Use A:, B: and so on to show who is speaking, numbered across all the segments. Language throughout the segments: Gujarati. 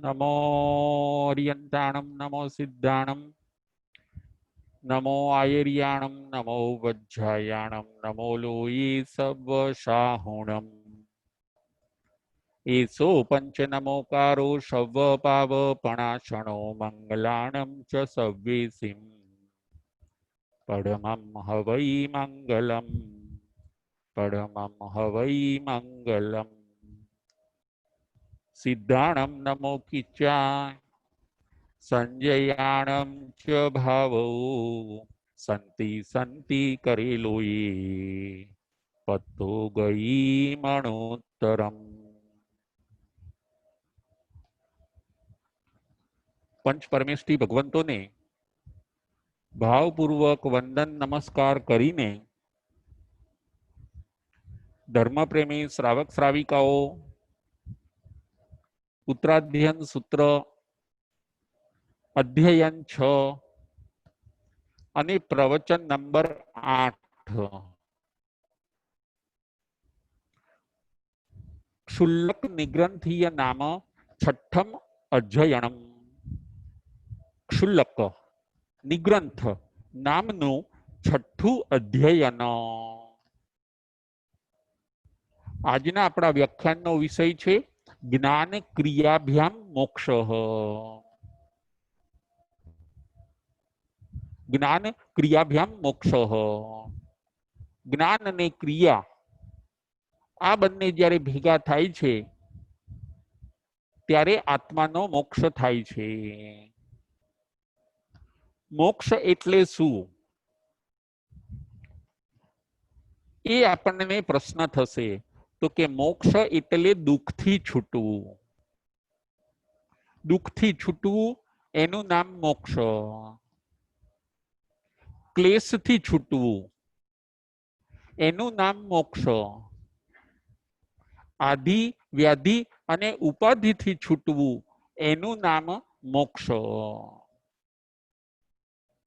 A: नमो अर्यन्ताणं नमो सिद्धाणं नमो आयर्याणं नमो वज्रायाणं नमो लोये सवशाहुणम् एसो पंच नमोकारो शव पाव पणाशणो मंगलाणं च सव्येसिं परमं हवै मंगलम् परमं हवै मंगलम् सिद्धाणं नमो किच्चाय संजयाणं च भावौ संति संति करेलोये पत्तो गई मणोत्तरम। पंच परमेष्ठी भगवंतों ने भावपूर्वक वंदन नमस्कार करीने धर्मप्रेमी श्रावक श्राविकाओ उत्तराध्ययन सूत्र अध्ययन 6 અને પ્રવચન નંબર 8 क्षुल्लक निग्रंथीय नाम छठम अध्ययनम। क्षुल्लक निग्रंथ नामनु छठ्ठू अध्ययन। આજના આપણા વ્યાખ્યાનનો વિષય છે જ્ઞાન ક્રિયાભ્યામ મોક્ષ। જ્ઞાન ક્રિયાભ્યામ મોક્ષ। જ્ઞાન અને ક્રિયા આ બંને જ્યારે ભેગા થાય છે ત્યારે આત્માનો મોક્ષ થાય છે। મોક્ષ એટલે શું એ આપણને પ્રશ્ન થશે તો કે મોક્ષ એટલે દુઃખથી છૂટવું। દુઃખથી છૂટવું એનું નામ મોક્ષ। ક્લેશથી છૂટવું એનું નામ મોક્ષ। આધિ વ્યાધિ અને ઉપાધિથી છૂટવું એનું નામ મોક્ષ।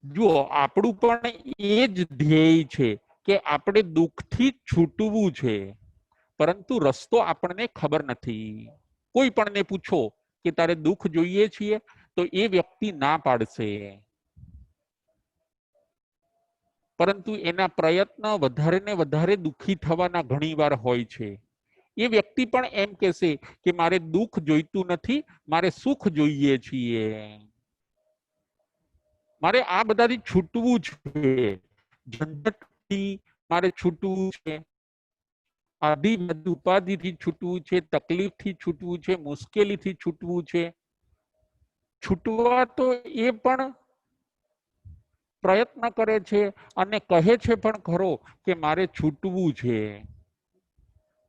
A: જો આપણું પણ એ જ ધ્યેય છે કે આપણે દુઃખથી છૂટવું છે, પરંતુ રસ્તો આપણને ખબર નથી। કોઈ પણને પૂછો કે તારે દુઃખ જોઈએ છીએ તો એ વ્યક્તિ ના પાડશે, પરંતુ એના પ્રયત્ન વધારે ને વધારે દુઃખી થવાના ઘણીવાર હોય છે। એ વ્યક્તિ પણ એમ કહેશે કે મારે દુઃખ જોઈતું નથી, મારે સુખ જોઈએ છીએ, મારે આ બધાથી છૂટવું છે, ઝંઝટથી મારે છૂટવું છે, આદિ ઉપાધિથી છૂટવું છે, તકલીફથી છૂટવું છે, મુશ્કેલીથી છૂટવું છે। છૂટવા તો એ પણ પ્રયત્ન કરે છે અને કહે છે પણ ખરો કે મારે છૂટવું છે।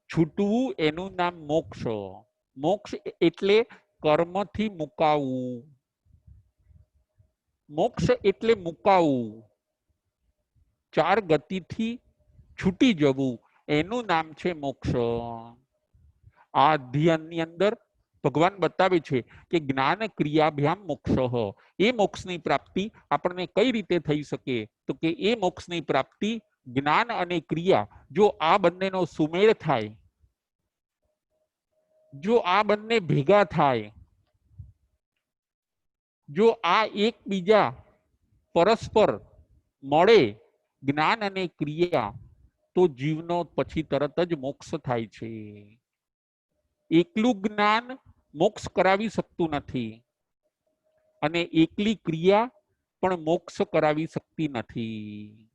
A: છૂટવું એનું નામ મોક્ષ। મોક્ષ એટલે કર્મથી મુકાવવું। મોક્ષ એટલે મુકાવવું, ચાર ગતિથી છૂટી જવું એનું નામ છે મોક્ષ। આ અધ્યયનની અંદર ભગવાન બતાવે છે કે જ્ઞાન ક્રિયાભ્યામ મોક્ષ। એ મોક્ષની પ્રાપ્તિ આપણને કઈ રીતે થઈ શકે તો કે એ મોક્ષની પ્રાપ્તિ જ્ઞાન અને ક્રિયા જો આ બંનેનો સુમેળ થાય, જો આ બંને ભેગા થાય, જો આ એકબીજા પરસ્પર મળે જ્ઞાન અને ક્રિયા તો જીવનો પછી તરત જ મોક્ષ થાય છે। એકલું જ્ઞાન મોક્ષ કરાવી શકતું નથી અને એકલી ક્રિયા પણ મોક્ષ કરાવી શકતી નથી।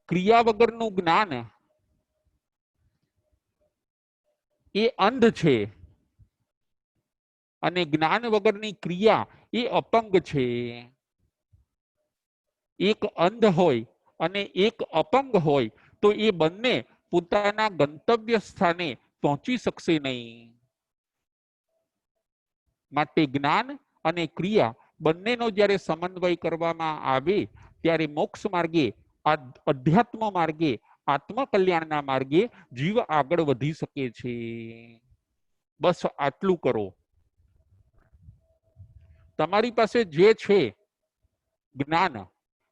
A: ક્રિયા વગરનું જ્ઞાન એ અંધ છે અને જ્ઞાન વગરની ક્રિયા એ અપંગ છે। એક અંધ હોય અને એક અપંગ હોય તો એ બંને પોતાના ગંતવ્ય સ્થાને પહોંચી શકશે નહીં। માટે જ્ઞાન અને ક્રિયા બંનેનો જ્યારે સમન્વય કરવામાં આવે ત્યારે મોક્ષ માર્ગે, અધ્યાત્મ માર્ગે, આત્મકલ્યાણના માર્ગે જીવ આગળ વધી શકે છે। બસ આટલું કરો। તમારી પાસે જે છે જ્ઞાન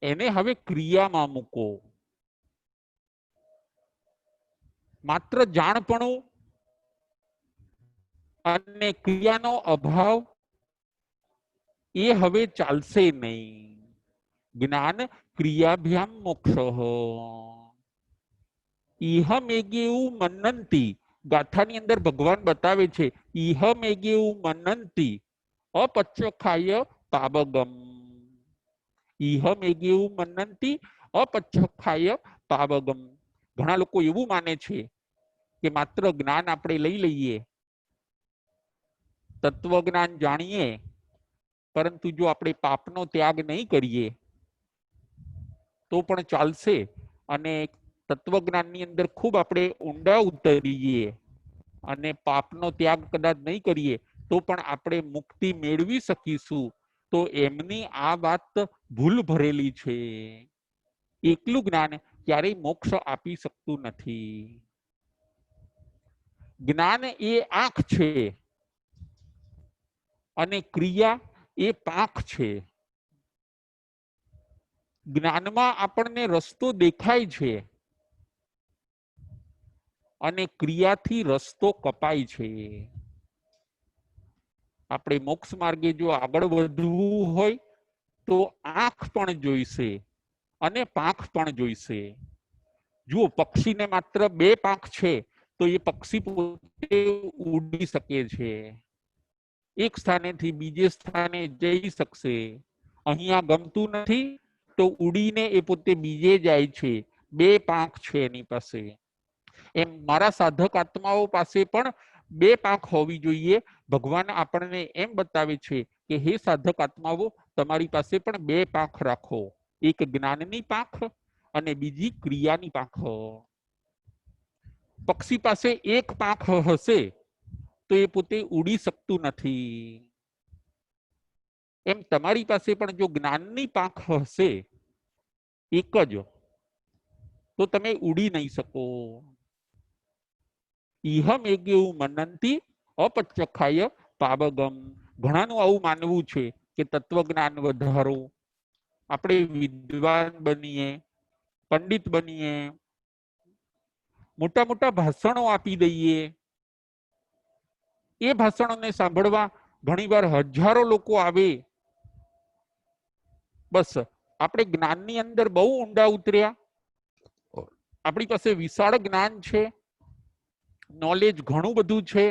A: એને હવે ક્રિયામાં મૂકો। માત્ર જાણપણું અને ક્રિયાનો અભાવ એ હવે ચાલશે નહીં. જ્ઞાન ક્રિયાભ્યામ મોક્ષ. ઇહ મેગેવું મનંતી, ગાથાની અંદર ભગવાન બતાવે છે, ઇહ મેગેવું મનંતી અપચ્છખાય પાવગમ. ઇહ મેગેવું મનંતી અપચ્છખાય પાવગમ. ઘણા લોકો એવું માને છે કે માત્ર જ્ઞાન આપણે લઈ લઈએ, તત્વજ્ઞાન જાણીએ, પરંતુ જો આપણે પાપનો ત્યાગ નહીં કરીએ તો પણ ચાલશે. અને તત્વજ્ઞાનની અંદર ખૂબ આપણે ઊંડા ઉતરીએ અને પાપનો ત્યાગ કદાચ નહીં કરીએ તો પણ આપણે મુક્તિ મેળવી શકીશું. તો એમની આ વાત ભૂલ ભરેલી છે. એકલું જ્ઞાન ક્યારેય મોક્ષ આપી શકતું નથી. જ્ઞાન એ આંખ છે અને ક્રિયા એ પાંખ છે. જ્ઞાનમાં આપણને રસ્તો દેખાય છે અને ક્રિયાથી રસ્તો કપાય છે. આપણે મોક્ષ માર્ગે જો આગળ વધવું હોય તો આંખ પણ જોઈશે અને પાંખ પણ જોઈશે. જુઓ, પક્ષીને માત્ર બે પાંખ છે તો એ પક્ષી પોતે ઉડી શકે છે, એક સ્થાનેથી બીજે સ્થાને જઈ શકશે. અહીંયા ગમતું નથી તો ઉડીને એ પોતે બીજે જાય છે, બે પાંખ છે એની પાસે. એમ મારા સાધક આત્માઓ પાસે પણ બે પાંખ હોવી જોઈએ. ભગવાન આપણને એમ બતાવે છે કે હે સાધક આત્માઓ, તમારી પાસે પણ બે પાંખ રાખો, એક જ્ઞાનની પાંખ અને બીજી ક્રિયાની પાંખ. પક્ષી પાસે એક પાંખ હશે તો એ પોતે ઉડી શકતું નથી. એમ તમારી પાસે પણ જો જ્ઞાનની પાંખ હશે એક જ, તો તમે ઉડી નહીં શકો. ઇહમ એગેવું મનંતી અપચ્છખાય પાવગમ. ઘણાનું આવું માનવું છે કે તત્વજ્ઞાન વધારો, આપણે વિદ્વાન બનીએ, પંડિત બનીએ, મોટા મોટા ભાષણો આપી દઈએ. એ ભાષણોને સાંભળવા ઘણીવાર હજારો લોકો આવે. બસ આપણે જ્ઞાનની અંદર બહુ ઊંડા ઉતર્યા, આપણી પાસે વિશાળ જ્ઞાન છે, નોલેજ ઘણું બધું છે,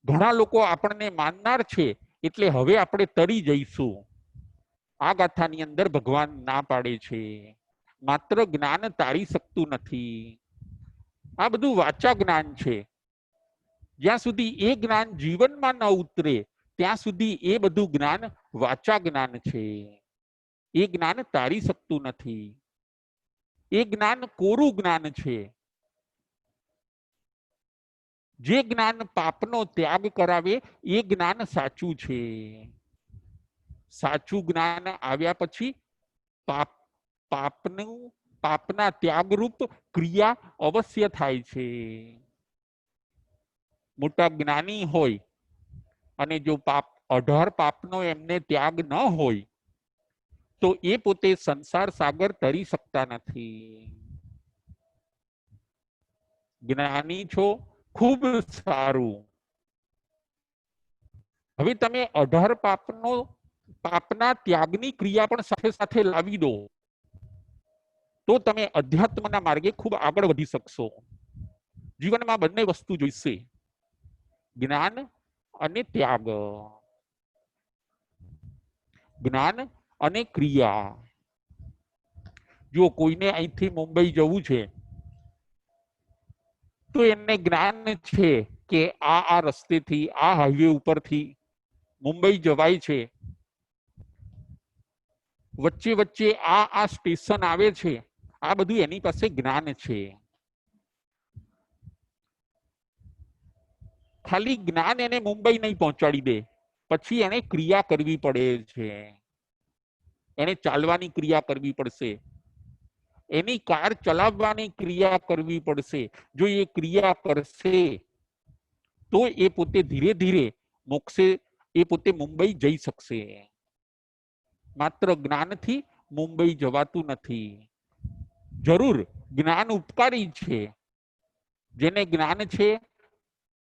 A: ઘણા લોકો આપણને માનનાર છે, એટલે હવે આપણે તરી જઈશું. આ ગાથાની અંદર ભગવાન ના પાડે છે. માત્ર જ્ઞાન તારી શકતું નથી. આ બધું વાચા જ્ઞાન છે. જ્યાં સુધી એ જ્ઞાન જીવનમાં ન ઉતરે ત્યાં સુધી એ બધું જ્ઞાન વાચા જ્ઞાન છે. એ જ્ઞાન તારી શકતું નથી. એ જ્ઞાન કોરું જ્ઞાન છે. જે જ્ઞાન પાપનો ત્યાગ કરાવે એ જ્ઞાન સાચું છે. સાચું જ્ઞાન આવ્યા પછી પાપના ત્યાગરૂપ ક્રિયા અવશ્ય થાય છે. મોટા જ્ઞાની હોય અને જો 18 પાપનો એમને ત્યાગ ન હોય તો એ પોતે સંસાર સાગર તરી શકતા નથી. જ્ઞાની છો, ખૂબ સારું. હવે તમે 18 પાપના ત્યાગની ક્રિયા પણ સાથે સાથે લાવી દો તો તમે અધ્યાત્મના માર્ગે ખૂબ આગળ વધી શકશો. જીવનમાં બંને વસ્તુ જોઈશે, જ્ઞાન અને ત્યાગ, જ્ઞાન અને ક્રિયા. જો કોઈને અહીંથી મુંબઈ જવું છે તો એને જ્ઞાન છે કે આ રસ્તેથી, આ હાઈવે ઉપરથી મુંબઈ જવાય છે, વચ્ચે વચ્ચે આ સ્ટેશન આવે છે, આ બધું એની પાસે જ્ઞાન છે. ખાલી જ્ઞાન એને મુંબઈ નહીં પહોંચાડી દે, પછી એને ક્રિયા કરવી પડે છે. એને ચાલવાની ક્રિયા કરવી પડશે, એની કાર ચલાવવાની ક્રિયા કરવી પડશે. જો એ ક્રિયા કરશે તો એ પોતે ધીરે ધીરે મોક્ષે એ પોતે મુંબઈ જઈ શકશે. માત્ર જ્ઞાનથી મુંબઈ જવાતું નથી. જરૂર જ્ઞાન ઉપકારી છે. જેને જ્ઞાન છે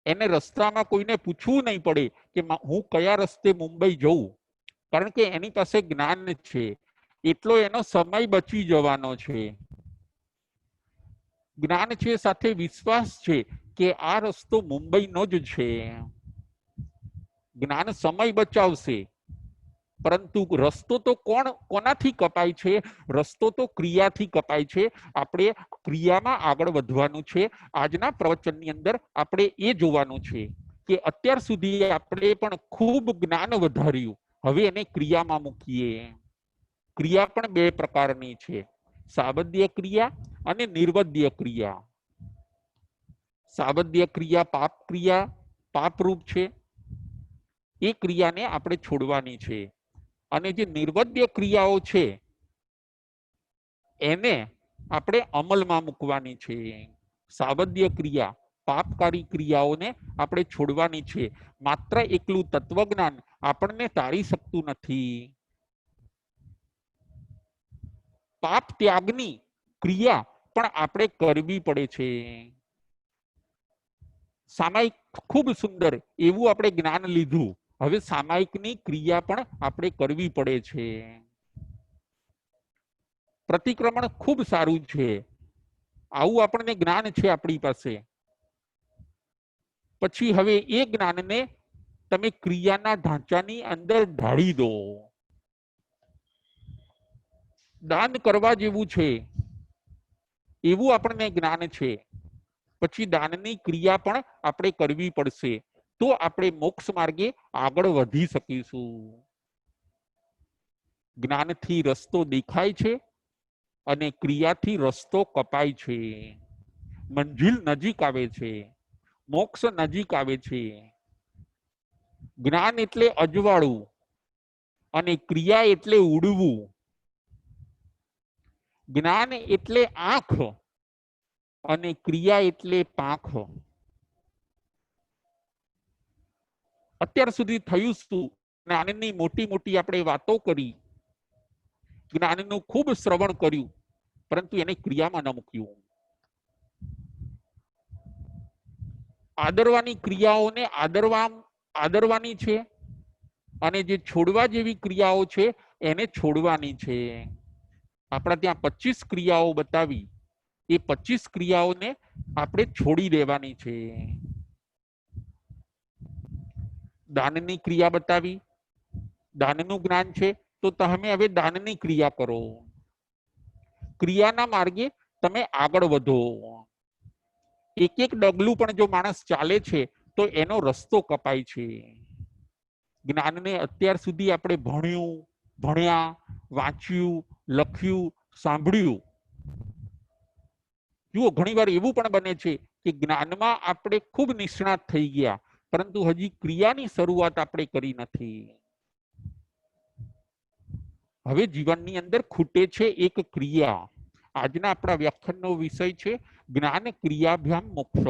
A: એને રસ્તામાં કોઈને પૂછવું નહીં પડે કે હું કયા રસ્તે મુંબઈ જઉં, કારણ કે એની પાસે જ્ઞાન છે, એટલો એનો સમય બચી જવાનો છે. જ્ઞાન છે સાથે વિશ્વાસ છે કે આ રસ્તો મુંબઈનો જ છે. જ્ઞાન સમય બચાવશે, પરંતુ રસ્તો તો કોનાથી કપાય છે? રસ્તો તો ક્રિયાથી કપાય છે. આપણે ક્રિયામાં આગળ વધવાનું છે. આજના પ્રવચનની અંદર આપણે એ જોવાનું છે કે અત્યાર સુધી આપણે પણ ખૂબ જ્ઞાન વધાર્યું, હવે એને ક્રિયામાં મૂકીએ. ક્રિયા પણ બે પ્રકારની છે, સાબદ્ય ક્રિયા અને નિર્વદ્ય ક્રિયા. સાબદ્ય ક્રિયા પાપરૂપ છે, એ ક્રિયાને આપણે છોડવાની છે. અને જે નિર્વદ્ય ક્રિયાઓ છે એને આપણે અમલમાં મૂકવાની છે. સાબદ્ય ક્રિયા, પાપકારી ક્રિયાઓને આપણે છોડવાની છે. માત્ર એકલું તત્વજ્ઞાન આપણને તારી શકતું નથી. પાપ ત્યાગની ક્રિયા પણ આપણે કરવી પડે છે. સામાયિક ખૂબ સુંદર એવું આપણે જ્ઞાન લીધું, હવે સામાયિકની ક્રિયા પણ આપણે કરવી પડે છે. પ્રતિક્રમણ ખૂબ સારું છે, આવું આપણને જ્ઞાન છે આપણી પાસે. પછી હવે એ જ્ઞાનને તમે ક્રિયાના ઢાંચાની અંદર ઢાળી દો. દાન કરવા જેવું છે એવું આપણને જ્ઞાન છે, પછી દાનની ક્રિયા પણ આપણે કરવી પડશે, તો આપણે મોક્ષ માર્ગે આગળ વધી શકીશું. જ્ઞાનથી રસ્તો દેખાય છે અને ક્રિયાથી રસ્તો કપાય છે. મંજિલ નજીક આવે છે, મોક્ષ નજીક આવે છે. જ્ઞાન એટલે અજવાળું અને ક્રિયા એટલે ઉડવું. જ્ઞાન એટલે આંખ અને ક્રિયા એટલે પાંખ. અત્યાર સુધી થયું શું? જ્ઞાનની મોટી મોટી આપણે વાતો કરી, જ્ઞાનનું ખૂબ શ્રવણ કર્યું, પરંતુ એને ક્રિયામાં ન મૂક્યું. આદરવાની ક્રિયાઓને આદરવાની છે અને જે છોડવા જેવી ક્રિયાઓ છે એને છોડવાની છે. આપણા ત્યાં 25 ક્રિયાઓ બતાવી, એ 25 ક્રિયાઓને આપણે છોડી દેવાની છે. દાનની ક્રિયા બતાવી, દાનનું જ્ઞાન છે તો તમે હવે દાનની ક્રિયા કરો. ક્રિયાના માર્ગે તમે આગળ વધો. એક એક ડગલું પણ જો માણસ ચાલે છે તો એનો રસ્તો કપાય છે. જ્ઞાનને અત્યાર સુધી આપણે ભણ્યા, વાંચ્યું, લખ્યું, સાંભળ્યું. જુઓ, ઘણીવાર એવું પણ બને છે કે જ્ઞાનમાં આપણે ખૂબ નિષ્ણાત થઈ ગયા, પરંતુ હજી ક્રિયાની શરૂઆત આપણે કરી નથી. હવે જીવનની અંદર ખૂટે છે એક ક્રિયા. આજના આપણા વ્યાખ્યાનનો વિષય છે જ્ઞાન ક્રિયાભ્યામ મોક્ષ.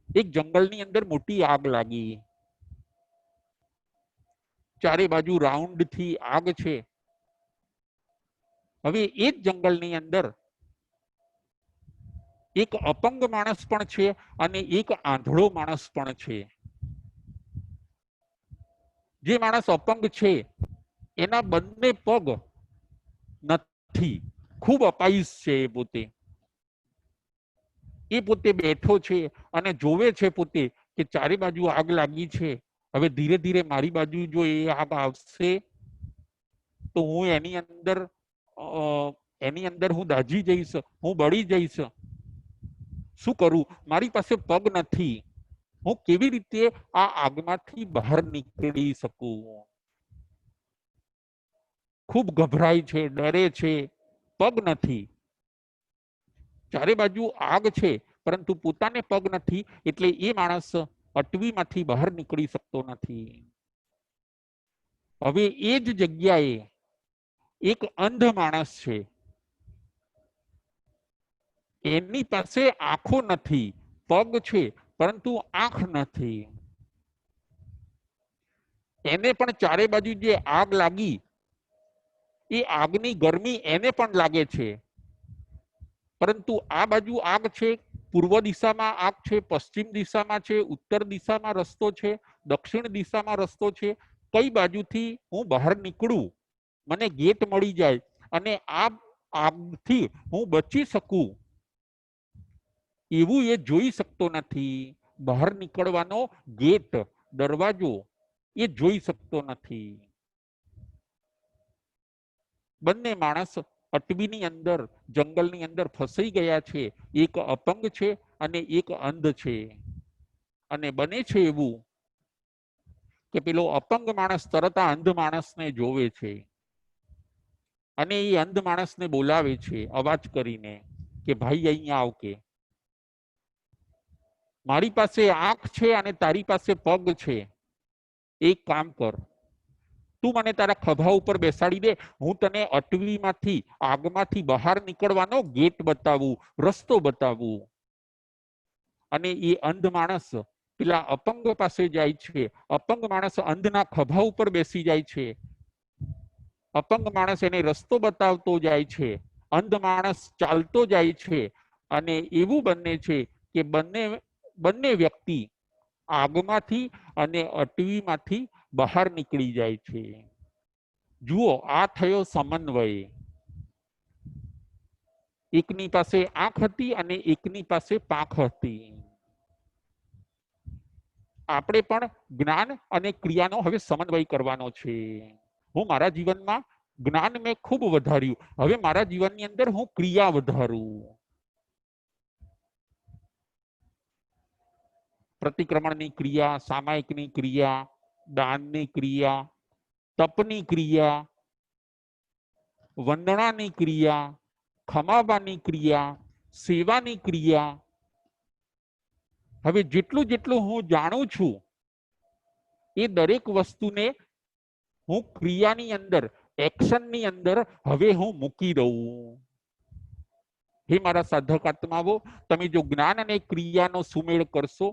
A: એક જંગલની અંદર મોટી આગ લાગી, ચારે બાજુ રાઉન્ડ થી આગ છે. હવે એ જ જંગલની અંદર એક અપંગ માણસ પણ છે અને એક આંધળો માણસ પણ છે. જે માણસ અપંગ છે એના બંને પગ નથી, ખૂબ અપાઈસ છે. એ પોતે બેઠો છે અને જોવે છે પોતે કે ચારે બાજુ આગ લાગી છે. હવે ધીરે ધીરે મારી બાજુ જો એ આગ આવશે તો હું એની અંદર હું દાઝી જઈશ, હું બળી જઈશ. શું કરું? મારી પાસે પગ નથી, હું કેવી રીતે આ આગમાંથી બહાર નીકળી શકું? ખૂબ ગભરાય છે, ડરે છે, પગ નથી. ચારે બાજુ આગ છે પરંતુ પોતાને પગ નથી, એટલે એ માણસ અટવીમાંથી બહાર નીકળી શકતો નથી. હવે એ જ જગ્યાએ એક અંધ માણસ છે, એની પાસે આંખો નથી, પગ છે પરંતુ આંખ નથી. એને પણ ચારે બાજુ જે આગ લાગી, એ આગની ગરમી એને પણ લાગે છે, પરંતુ આ બાજુ આગ છે પૂર્વ દિશામાં આંખ છે, પશ્ચિમ દિશામાં છે, ઉત્તર દિશામાં રસ્તો છે, દક્ષિણ દિશામાં રસ્તો છે, કઈ બાજુથી હું બહાર નીકળું, મને ગેટ મળી જાય અને આ આગથી હું બચી શકું, એવું એ જોઈ શકતો નથી. બહાર નીકળવાનો ગેટ, દરવાજો એ જોઈ શકતો નથી. બંને માણસ અટવીની અંદર, જંગલની અંદર ફસાઈ ગયા છે. એક અપંગ છે અને એક અંધ છે. અને બને છે એવું કે પેલો અપંગ માણસ તરત આ અંધ માણસને જોવે છે અને એ અંધ માણસને બોલાવે છે અવાજ કરીને કે ભાઈ અહીંયા આવ, કે મારી પાસે આંખ છે અને તારી પાસે પગ છે, એક કામ કર, તું મને તારા ખભા ઉપર બેસાડી દે, હું તને અટવીમાંથી, આગમાંથી બહાર નીકળવાનો ગેટ બતાવું, રસ્તો બતાવું. અને એ અંધ માણસ પેલા અપંગ પાસે જાય છે. અપંગ માણસ અંધના ખભા ઉપર બેસી જાય છે. અપંગ માણસ એને રસ્તો બતાવતો જાય છે, અંધ માણસ ચાલતો જાય છે. અને એવું બને છે કે બંને વ્યક્તિ આગમાંથી અને અટવીમાંથી બહાર નીકળી જાય છે. જુઓ, આ થયો સમન્વય. એકની પાસે આંખ હતી અને એકની પાસે પાંખ હતી. આપણે પણ જ્ઞાન અને ક્રિયાનો હવે સમન્વય કરવાનો છે. હું મારા જીવનમાં જ્ઞાન મેં ખૂબ વધાર્યું, હવે મારા જીવનની અંદર હું ક્રિયા વધારું. પ્રતિક્રમણની ક્રિયા, સામાયિકની ક્રિયા, દાનની ક્રિયા, તપની ક્રિયા, વંદનાની ક્રિયા, ખમાવાની ક્રિયા, સેવાની ક્રિયા. હવે જેટલું જેટલું હું જાણું છું એ દરેક વસ્તુને હું ક્રિયાની અંદર, એક્શનની અંદર હવે હું મૂકી દઉં. હે મારા સાધકાત્માઓ, તમે જો જ્ઞાન અને ક્રિયાનો સુમેળ કરશો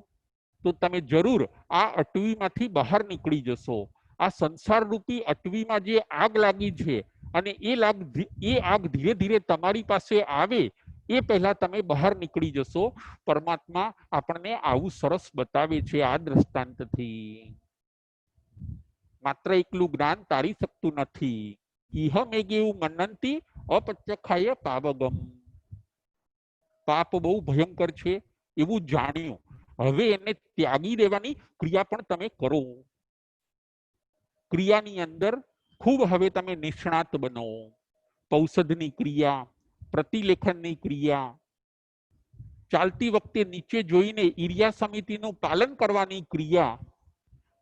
A: તો તમે જરૂર આ અટવીમાંથી બહાર નીકળી જશો. આ સંસાર રૂપી અટવીમાં જે આગ લાગી છે અને એ આગ ધીરે ધીરે તમારી પાસે આવે એ પહેલા તમે બહાર નીકળી જશો. પરમાત્મા આપણને આવું સરસ બતાવે છે આ દ્રષ્ટાંતથી. માત્ર એકલું જ્ઞાન તારી શકતું નથી. ઇહ મેગેવું મનંતી અપચખાય પાવગમ. પાપ બહુ ભયંકર છે એવું જાણ્યું, હવે એને ત્યાગી દેવાની ક્રિયા પણ તમે કરો. ક્રિયાની અંદર ખૂબ હવે તમે નિષ્ણાત બનો. પૌષધની ક્રિયા, પ્રતિલેખનની ક્રિયા, ચાલતી વખતે નીચે જોઈને ઈર્યા સમિતિનું પાલન કરવાની ક્રિયા,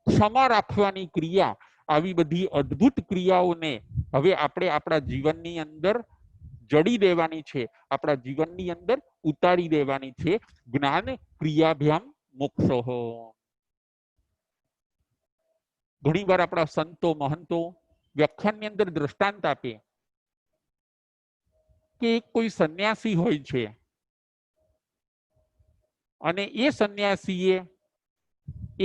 A: ક્ષમા રાખવાની ક્રિયા, આવી બધી અદ્ભુત ક્રિયાઓને હવે આપણે આપણા જીવનની અંદર જડી દેવાની છે, આપણા જીવનની અંદર ઉતારી દેવાની છે. જ્ઞાન ક્રિયાભ્યામ મોક્ષ. ઘણી વાર આપણા સંતો મહંતો વ્યાખ્યાનની અંદર દ્રષ્ટાંત આપે કે એક કોઈ સંન્યાસી હોય છે અને એ સંન્યાસીએ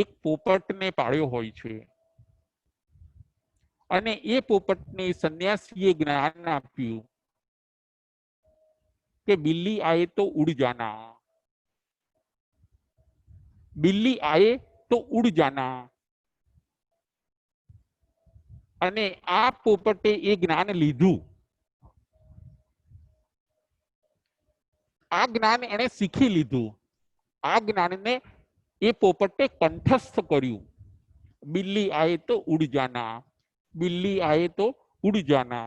A: એક પોપટને પાળ્યો હોય છે અને એ પોપટને સંન્યાસીએ જ્ઞાન આપ્યું કે બિલ્લી આए तो उड़ जाना, બિલ્લી આए तो उड़ जाना. અને આ પોપટે એ જ્ઞાન લીધું, આ જ્ઞાન એને શીખી લીધું, આ જ્ઞાનને એ પોપટે કંઠસ્થ કર્યું. બિલ્લી આए तो उड़ जाना, બિલ્લી આए तो उड़ जाना.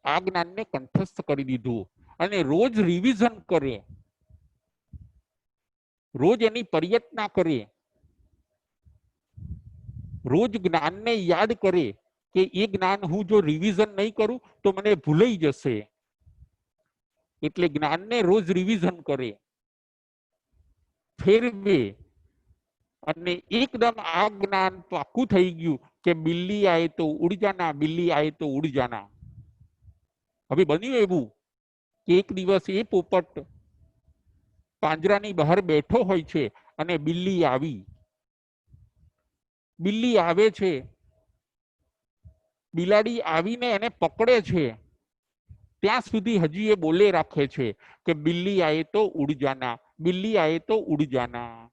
A: આ જ્ઞાનને કંઠસ્થ કરી દીધું અને રોજ રિવિઝન કરે, રોજ એની પ્રયત્ન કરે, રોજ જ્ઞાનને યાદ કરે કે એ જ્ઞાન હું જો રિવિઝન નહીં કરું તો મને ભૂલાઈ જશે. એટલે જ્ઞાનને રોજ રિવિઝન કરે, ફેરવે અને એકદમ આ જ્ઞાન પાકું થઈ ગયું કે બિલ્લી આए तो उड़ जाना, બિલ્લી આए तो उड़ जाना. હવે બન્યું એવું કે એક દિવસ એ પોપટ પાંજરાની બહાર બેઠો હોય છે અને બિલ્લી આવી. બિલ્લી આવે છે, બિલાડી આવીને એને પકડે છે ત્યાં સુધી હજી એ બોલે રાખે છે કે બિલ્લી આયે તો ઉડ જાના, બિલ્લી આયે તો ઉડ જાના.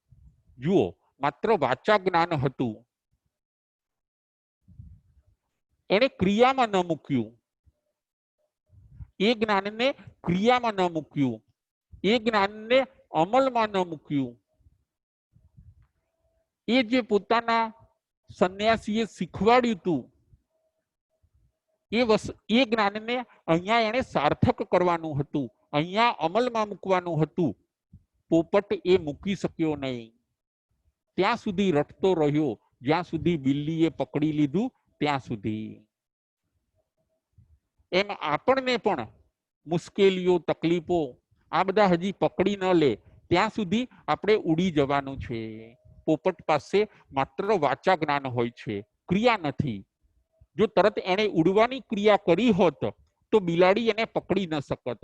A: જુઓ, માત્ર વાચા જ્ઞાન હતું, એને ક્રિયામાં ન મૂક્યું, એ જ્ઞાનને ક્રિયામાં ન મૂક્યું, એ જ્ઞાનને અમલમાં ન મૂક્યું. એ જે પોતાના સંન્યાસીએ શીખવાડ્યું હતું, એ જ્ઞાનને અહીંયા એને સાર્થક કરવાનું હતું, અહીંયા અમલમાં મૂકવાનું હતું. પોપટ એ મૂકી શક્યો નહીં. ત્યાં સુધી રટતો રહ્યો જ્યાં સુધી બિલ્લીએ પકડી લીધું ત્યાં સુધી. એમ આપણને પણ મુશ્કેલીઓ, તકલીફો આ બધા હજી પકડી ન લે ત્યાં સુધી આપણે ઉડી જવાનું છે. પોપટ પાસે માત્ર વાચા જ્ઞાન હોય છે, ક્રિયા નથી. જો તરત એને ઉડવાની ક્રિયા કરી હોત તો બિલાડી એને પકડી ન શકત.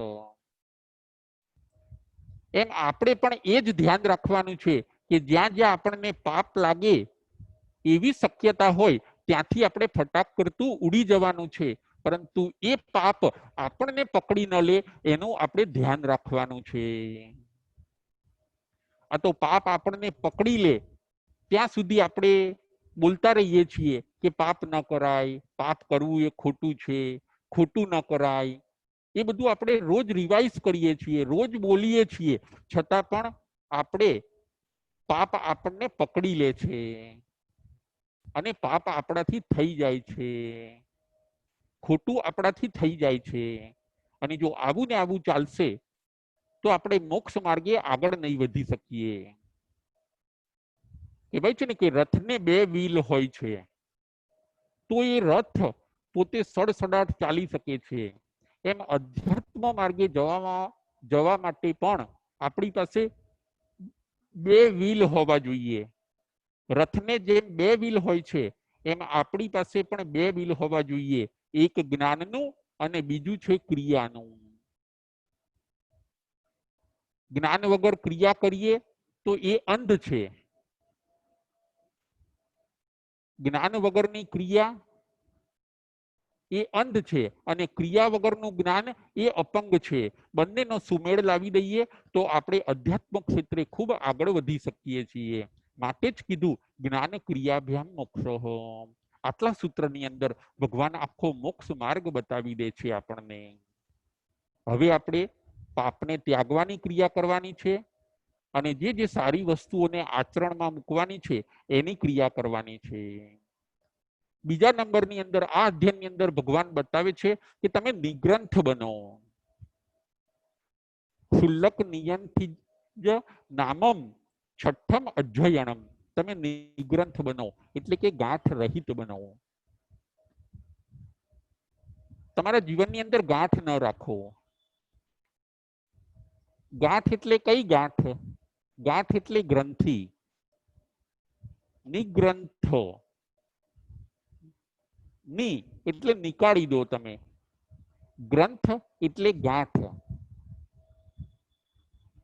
A: એમ આપણે પણ એ જ ધ્યાન રાખવાનું છે કે જ્યાં જ્યાં આપણને પાપ લાગે એવી શક્યતા હોય ત્યાંથી આપણે ફટાક કરતું ઉડી જવાનું છે. પરંતુ એ પાપ આપણને પકડી ન લે એનું આપણે ધ્યાન રાખવાનું છે. આ તો પાપ આપણને પકડી લે ત્યાં સુધી આપણે બોલતા રહીએ છીએ કે પાપ ન કરાય, પાપ કરવું એ ખોટું છે, ખોટું ન કરાય. એ બધું આપણે રોજ રિવાઇઝ કરીએ છીએ, રોજ બોલીએ છીએ, છતાં પણ આપણે પાપ આપણને પકડી લે છે અને પાપ આપણાથી થઈ જાય છે, ખોટું આપણાથી થઈ જાય છે. અને જો આવું ને આવું ચાલશે તો આપણે મોક્ષ માર્ગે આગળ નહીં વધી શકીએ. કહેવાય છે ને કે રથને બે વ્હીલ હોય છે, તો એ રથ પોતે સડસડાટ ચાલી શકે છે. એમ અધ્યાત્મ માર્ગે જવા માટે પણ આપણી પાસે બે વ્હીલ હોવા જોઈએ. રથને જેમ બે વ્હીલ હોય છે એમ આપણી પાસે પણ બે વ્હીલ હોવા જોઈએ, એક જ્ઞાનનું અને બીજું છે ક્રિયાનું. જ્ઞાન વગર ક્રિયા કરીએ તો એ અંધ છે, જ્ઞાન વગરની ક્રિયા એ અંધ છે અને ક્રિયા વગરનું જ્ઞાન એ અપંગ છે. બંનેનો સુમેળ લાવી દઈએ તો આપણે અધ્યાત્મ ક્ષેત્રે ખૂબ આગળ વધી શકીએ છીએ. માટે જ કીધું જ્ઞાન ક્રિયાભ્યામ મોક્ષ. આટલા સૂત્રની અંદર ભગવાન આખો મોક્ષ માર્ગ બતાવી દે છે આપણને. હવે આપણે પાપને ત્યાગવાની ક્રિયા કરવાની છે અને જે સારી વસ્તુઓને આચરણમાં મૂકવાની છે એની ક્રિયા કરવાની છે. બીજા નંબરની અંદર આ અધ્યયનની અંદર ભગવાન બતાવે છે કે તમે નિગ્રંથ બનો. શુલ્લક નિયંથી જ નામમ છઠ્ઠમ અધ્યયનમ. તમે નિગ્રંથ બનો એટલે કે ગાંઠ રહિત બનો. તમારા જીવનની અંદર ગાંઠ ન રાખો. ગાંઠ એટલે કઈ ગાંઠ? ગાંઠ એટલે ગ્રંથિ. નિગ્રંથ ની એટલે નીકાળી દો તમે, ગ્રંથ એટલે ગાંઠ.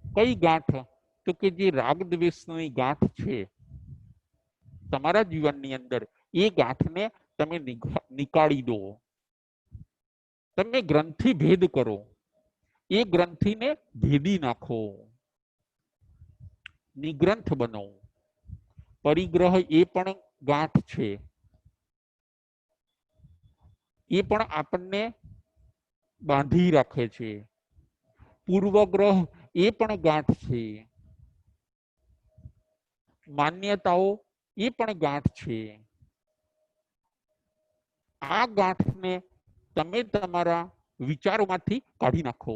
A: કઈ ગાંઠ? તો કે જે રાગ દ્વેષની ગાંઠ છે તમારા જીવનની અંદર એ ગાંઠને તમે નીકાળી દો. તમે ગ્રંથિ ભેદ કરો, એ ગ્રંથિને ભેદી નાખો, નિગ્રંથ બનો. પરિગ્રહ એ પણ ગાંઠ છે, એ પણ આપણને બાંધી રાખે છે. પૂર્વગ્રહ એ પણ ગાંઠ છે. માન્યતાઓ એ પણ ગાંઠ છે. આ ગાંઠને તમે તમારા વિચારોમાંથી કાઢી નાખો.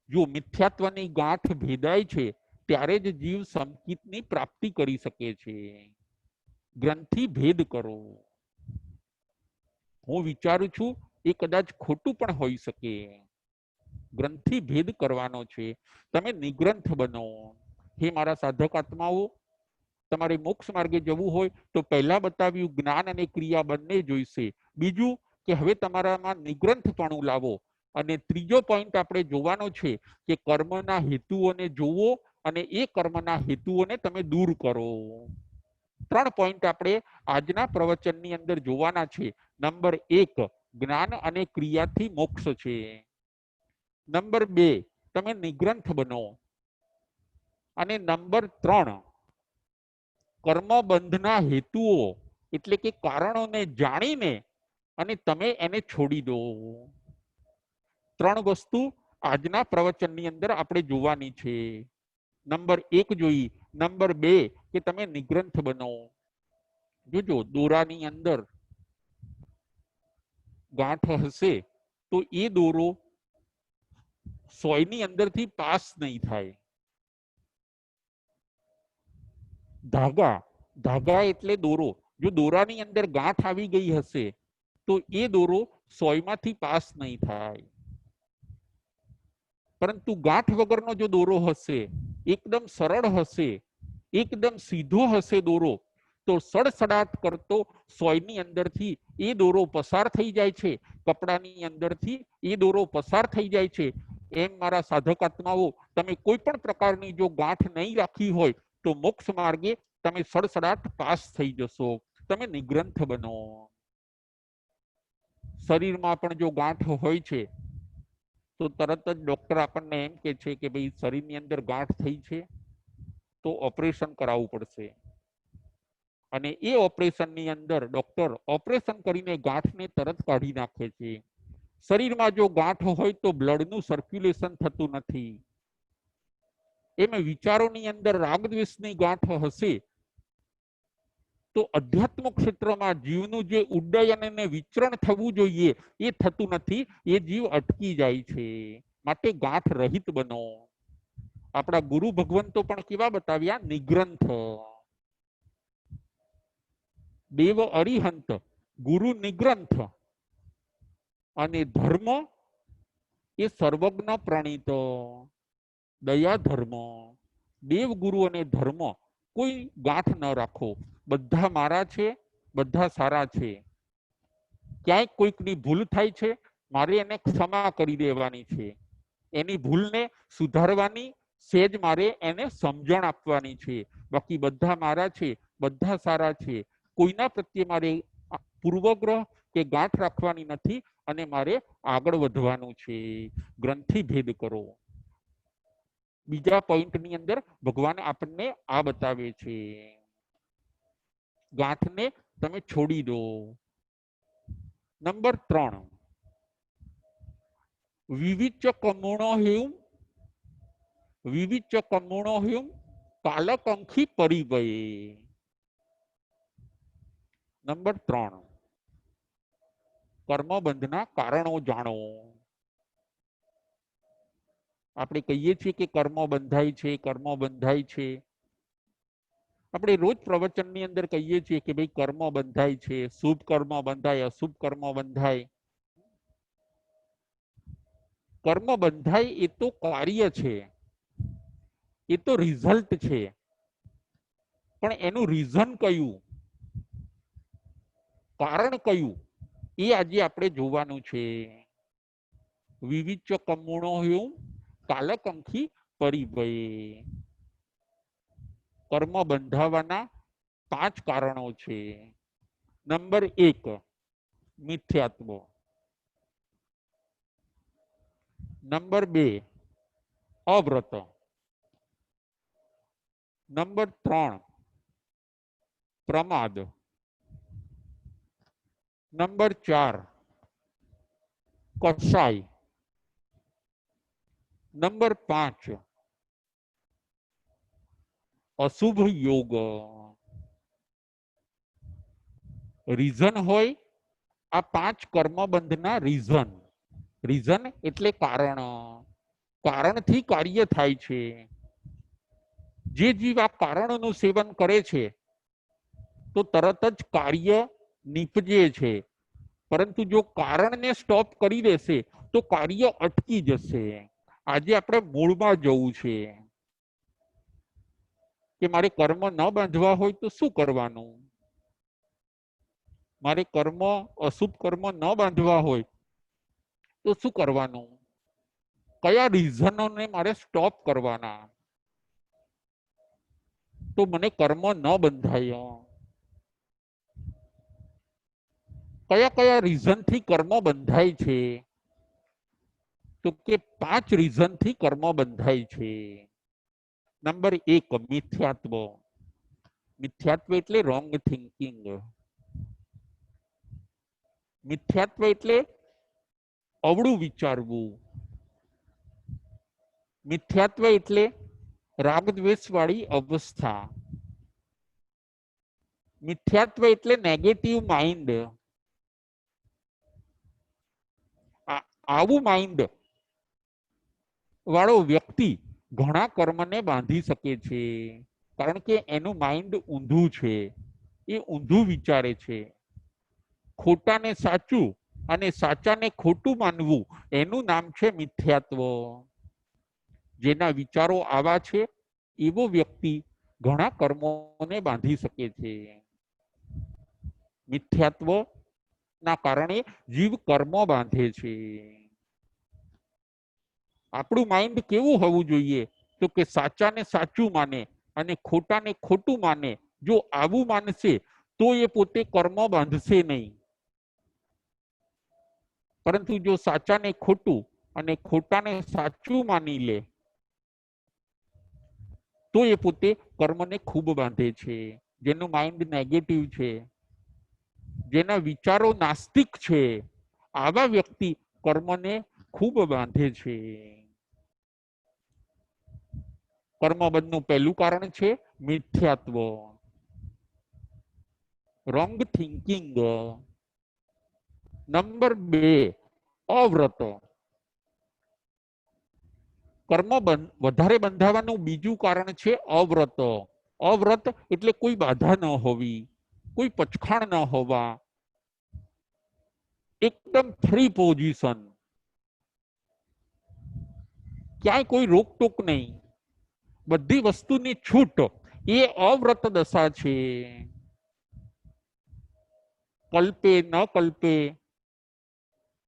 A: જો મિથ્યાત્વની ગાંઠ ભેદાય છે ત્યારે જ જીવ સંકિતની પ્રાપ્તિ કરી શકે છે. ગ્રંથિ ભેદ કરો. હું વિચારું છું એ કદાચ ખોટું પણ હોઈ શકે. ગ્રંથિ ભેદ કરવાનો છે. તમે નિગ્રંથ બનો. હે મારા સાધક આત્માઓ, તમારે મોક્ષ માર્ગે જવું હોય તો પહેલા બતાવ્યું જ્ઞાન અને ક્રિયા બંને જોઈશે. બીજું કે હવે તમારામાં નિગ્રંથપણું લાવો. અને ત્રીજો પોઈન્ટ આપણે જોવાનો છે કે કર્મના હેતુઓને જોવો અને એ કર્મના હેતુઓને તમે દૂર કરો. 3 પોઈન્ટ આપણે આજના પ્રવચનની અંદર જોવાના છે. નંબર 1, જ્ઞાન અને ક્રિયાથી મોક્ષ છે. નંબર 2 તમે નિગ્રંથ બનો અને નંબર 3 કર્મબંધના હેતુઓ એટલે કે કારણોને જાણીને અને તમે એને છોડી દો. 3 વસ્તુ આજના પ્રવચનની અંદર આપણે જોવાની છે. નંબર 1 જોઈ, નંબર 2 કે તમે નિગ્રંથ બનો. જોજો દોરાની અંદર ગાંઠ હશે તો એ દોરો સોયની અંદરથી પાસ નહીં થાય. ધાગા, ધાગા એટલે દોરો, જો દોરાની અંદર ગાંઠ આવી ગઈ હશે તો એ દોરો સોયમાંથી પાસ નહીં થાય. પરંતુ ગાંઠ વગરનો જો દોરો હશે, એકદમ સરળ હશે, એકદમ સીધો હશે દોરો, તો સડસડાટ કરતો સોયની અંદરથી એ દોરો પસાર થઈ જાય છે, કપડાની અંદરથી એ દોરો પસાર થઈ જાય છે. એમ મારા સાધક આત્માઓ, તમે કોઈ પણ પ્રકારની જો ગાંઠ નહીં રાખી હોય તો મોક્ષ માર્ગે તમે સડસડાટ પાસ થઈ જશો. તમે નિગ્રંથ બનો. શરીરમાં પણ જો ગાંઠ હોય છે તો તરત જ ડોક્ટર આપણને એમ કે છે કે ભાઈ શરીરની અંદર ગાંઠ થઈ છે તો ઓપરેશન કરાવવું પડશે. અને એ ઓપરેશનની અંદર ડોક્ટર ઓપરેશન કરીને ગાંઠને તરત કાઢી નાખે છે. શરીરમાં જો ગાંઠ હોય તો બ્લડનું સર્ક્યુલેશન થતું નથી. એમાં વિચારોની અંદર રાગદ્વેષની ગાંઠ હશે તો અધ્યાત્મ ક્ષેત્રમાં જીવનું જે ઉડ્ડયન અને વિચરણ થવું જોઈએ એ થતું નથી, એ જીવ અટકી જાય છે. માટે ગાંઠ રહિત બનો. આપણા ગુરુ ભગવંતો પણ કેવા બતાવ્યા? નિગ્રંથ. દેવ અરિહંત, ગુરુ નિગ્રંથ અને ધર્મ એ સર્વજ્ઞ પ્રણીત. દયા ધર્મ, દેવ ગુરુ અને ધર્મ, કોઈ ગાંઠ ન રાખો. બધા મારા છે, બધા સારા છે. ક્યાંય કોઈકની ભૂલ થાય છે, મારે એને ક્ષમા કરી દેવાની છે. એની ભૂલને સુધારવાની સેજ મારે એને સમજણ આપવાની છે. બાકી બધા મારા છે, બધા સારા છે. કોઈના પ્રત્યે મારે પૂર્વગ્રહ કે ગાંઠ રાખવાની નથી અને મારે આગળ વધવાનું છે. ગ્રંથિ ભેદ કરો. બીજા પોઈન્ટની અંદર ભગવાન આપણને આ બતાવે છે, ગાંઠને તમે છોડી દો. નંબર 3 વિવિચ કમુણો હેમ, વિવિચ કમુણો હેમ કાલકંખી પરિભયે. નંબર 3 કર્મબંધના કારણો જાણો. આપણે કહીએ છીએ કે કર્મ બંધાય છે, કર્મ બંધાય છે. આપણે રોજ પ્રવચનની અંદર કહીએ છીએ કે ભાઈ કર્મ બંધાય છે, શુભ કર્મ બંધાય, અશુભ કર્મ બંધાય. કર્મ બંધાય એ તો કાર્ય છે, એ તો રિઝલ્ટ છે. પણ એનું રીઝન કયું, કારણ કયું, એ આજે આપણે જોવાનું છે. વિવિચ કમુણો હેમ કાલકંખી પરિભયે. કર્મ બંધાવાના 5 કારણો છે. નંબર 1 મિથ્યાત્વ. નંબર 2 અવ્રત. નંબર 3 પ્રમાદ. નંબર 4 કસાય. નંબર 5 અશુભ યોગ. રીઝન હોય આ 5 કર્મબંધના રીઝન. રીઝન એટલે કારણ. કારણથી કાર્ય થાય છે. જે જીવ આ કારણોનું સેવન કરે છે તો તરત જ કાર્ય નીપજે છે. પરંતુ જો કારણને સ્ટોપ કરી દેશે તો કાર્ય અટકી જશે. આજે આપણે મૂળમાં જવું છે કે મારે કર્મ ન બાંધવા હોય તો શું કરવાનું? મારે કર્મ, અશુભ કર્મ ન બાંધવા હોય તો શું કરવાનું? કયા રીઝનોને મારે સ્ટોપ કરવાના તો મને કર્મ ન બંધાય? કયા કયા રીઝનથી કર્મ બંધાય છે? તો કે 5 રીઝન થી કર્મ બંધાય છે. નંબર 1 મિથ્યાત્વ. મિથ્યાત્વ એટલે રોંગ થિંકિંગ. મિથ્યાત્વ એટલે અવળું વિચારવું. મિથ્યાત્વ એટલે રાગદ્વેષ વાળી અવસ્થા. મિથ્યાત્વ એટલે નેગેટિવ માઇન્ડ. આવું માઇન્ડ વાળો વ્યક્તિ ઘણા કર્મને બાંધી શકે છે, કારણ કે એનું માઇન્ડ ઊંધું છે, એ ઊંધું વિચારે છે. ખોટાને સાચું અને સાચાને ખોટું માનવું એનું નામ છે મિથ્યાત્વ. જેના વિચારો આવા છે એવો વ્યક્તિ ઘણા કર્મોને બાંધી શકે છે. મિથ્યાત્વ ના કારણે જીવ કર્મો બાંધે છે. આપણું માઇન્ડ કેવું હોવું જોઈએ? તો કે સાચાને સાચું માને અને ખોટાને ખોટું માને. જો આવું માનશે તો એ પોતે કર્મ બાંધશે નહીં. પરંતુ જો સાચાને ખોટું અને ખોટાને સાચું માની લે તો એ પોતે કર્મને ખૂબ બાંધે છે. જેનું માઇન્ડ નેગેટિવ છે, જેના વિચારો નાસ્તિક છે, આવા વ્યક્તિ કર્મને ખૂબ બાંધે છે. કર્મબંધનું પહેલું કારણ છે મિથ્યાત્વ, રોંગ થિંકિંગ. નંબર 2 અવ્રત. કર્મ વધારે બંધાવાનું બીજું કારણ છે અવ્રત. અવ્રત એટલે કોઈ બાધા ન હોવી, કોઈ પચખાણ ન હોવા, એકદમ ફ્રી પોઝિશન, ક્યાંય કોઈ રોકટોક નહીં, બધી વસ્તુની છૂટ, એ અવ્રત દશા છે. કલ્પે ન કલ્પે,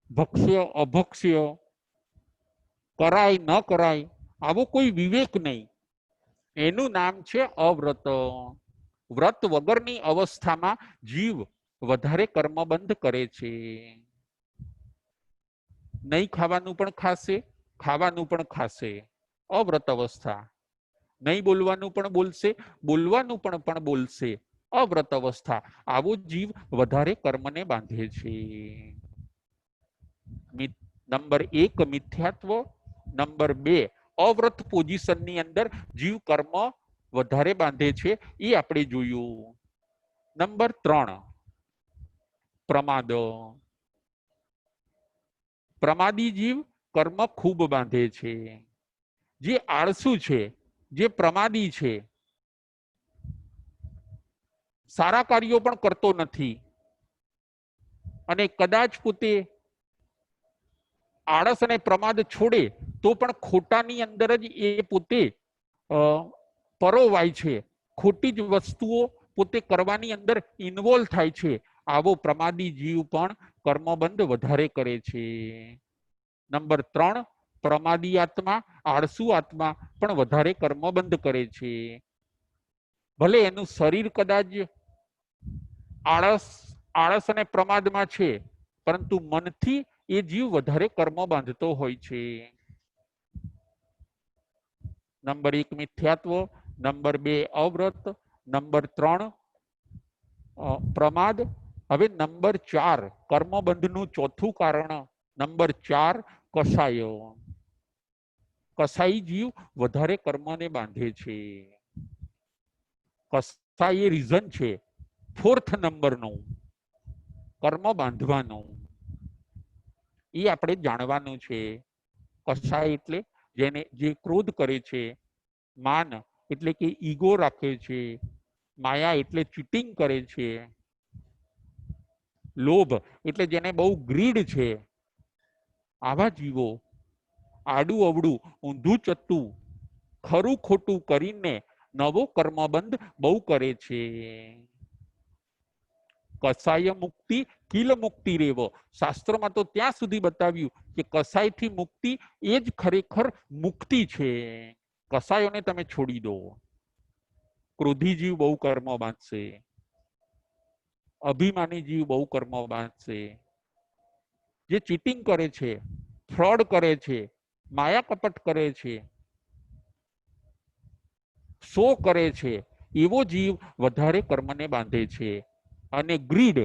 A: ભક્ષ્ય અભક્ષ્ય, કરાય ન કરાય, આવો કોઈ વિવેક નહીં, એનું નામ છે અવ્રત. વ્રત વગરની અવસ્થામાં જીવ વધારે કર્મબંધ કરે છે. નહીં ખાવાનું પણ ખાશે, ખાવાનું પણ ખાશે, અવ્રત અવસ્થા. નહીં બોલવાનું પણ બોલશે, બોલવાનું પણ બોલશે, અવ્રત અવસ્થા. આવો જીવ વધારે કર્મને બાંધે છે. નંબર 1 મિથ્યાત્વ, નંબર 2 અવ્રત પોઝિશનની અંદર જીવ કર્મ વધારે બાંધે છે, એ આપણે જોયું. નંબર 3 પ્રમાદ. પ્રમાદી જીવ કર્મ ખૂબ બાંધે છે. જે આળસુ છે, જે પ્રમાદી છે, સારા કાર્યો પણ કરતો નથી અને કદાચ પોતે આળસ અને પ્રમાદ છોડે તો પણ ખોટાની અંદર જ એ પોતે પરોવાય છે, ખોટી જ વસ્તુઓ પોતે કરવાની અંદર ઇન્વોલ્વ થાય છે. આવો પ્રમાદી જીવ પણ કર્મબંધ વધારે કરે છે. નંબર 3 પ્રમાદી આત્મા, આળસુ આત્મા પણ વધારે કર્મબંધ કરે છે. ભલે એનું શરીર કદાચ આળસ અને પ્રમાદમાં છે, પરંતુ મનથી એ જીવ વધારે કર્મ બાંધતો હોય છે. નંબર 1 મિથ્યાત્વ, નંબર 2 અવ્રત, નંબર 3 પ્રમાદ. હવે નંબર 4 કર્મબંધનું ચોથું કારણ, નંબર 4 કસાય. કસાઈ જીવ વધારે કર્મને બાંધે છે. કસાય એ રીઝન છે 4th નંબરનું કર્મ બાંધવાનું. એ આપણે જાણવાનું છે. કસાય એટલે જે ક્રોધ કરે છે, માન એટલે કે ઈગો રાખે છે, માયા એટલે ચીટિંગ કરે છે, લોભ એટલે જેને બહુ ગ્રીડ છે. આવા જીવો આડું અવડું, ઊંધું ચત્તું, ખરું ખોટું કરીને નવો કર્મબંધ બહુ કરે છે. કસાય મુક્તિ કિલ મુક્તિ રેવ. શાસ્ત્રોમાં તો ત્યાં સુધી બતાવ્યું કે કસાયથી મુક્તિ એ જ ખરેખર મુક્તિ છે. કસાયોને તમે છોડી દો. ક્રોધી જીવ બહુ કર્મ બાંધશે, અભિમાની જીવ બહુ કર્મ બાંધશે, જે ચીટિંગ કરે છે, ફ્રોડ કરે છે, માયા કપટ કરે છે, શો કરે છે, એવો જીવ વધારે કર્મને બાંધે છે. અને ગ્રીડ,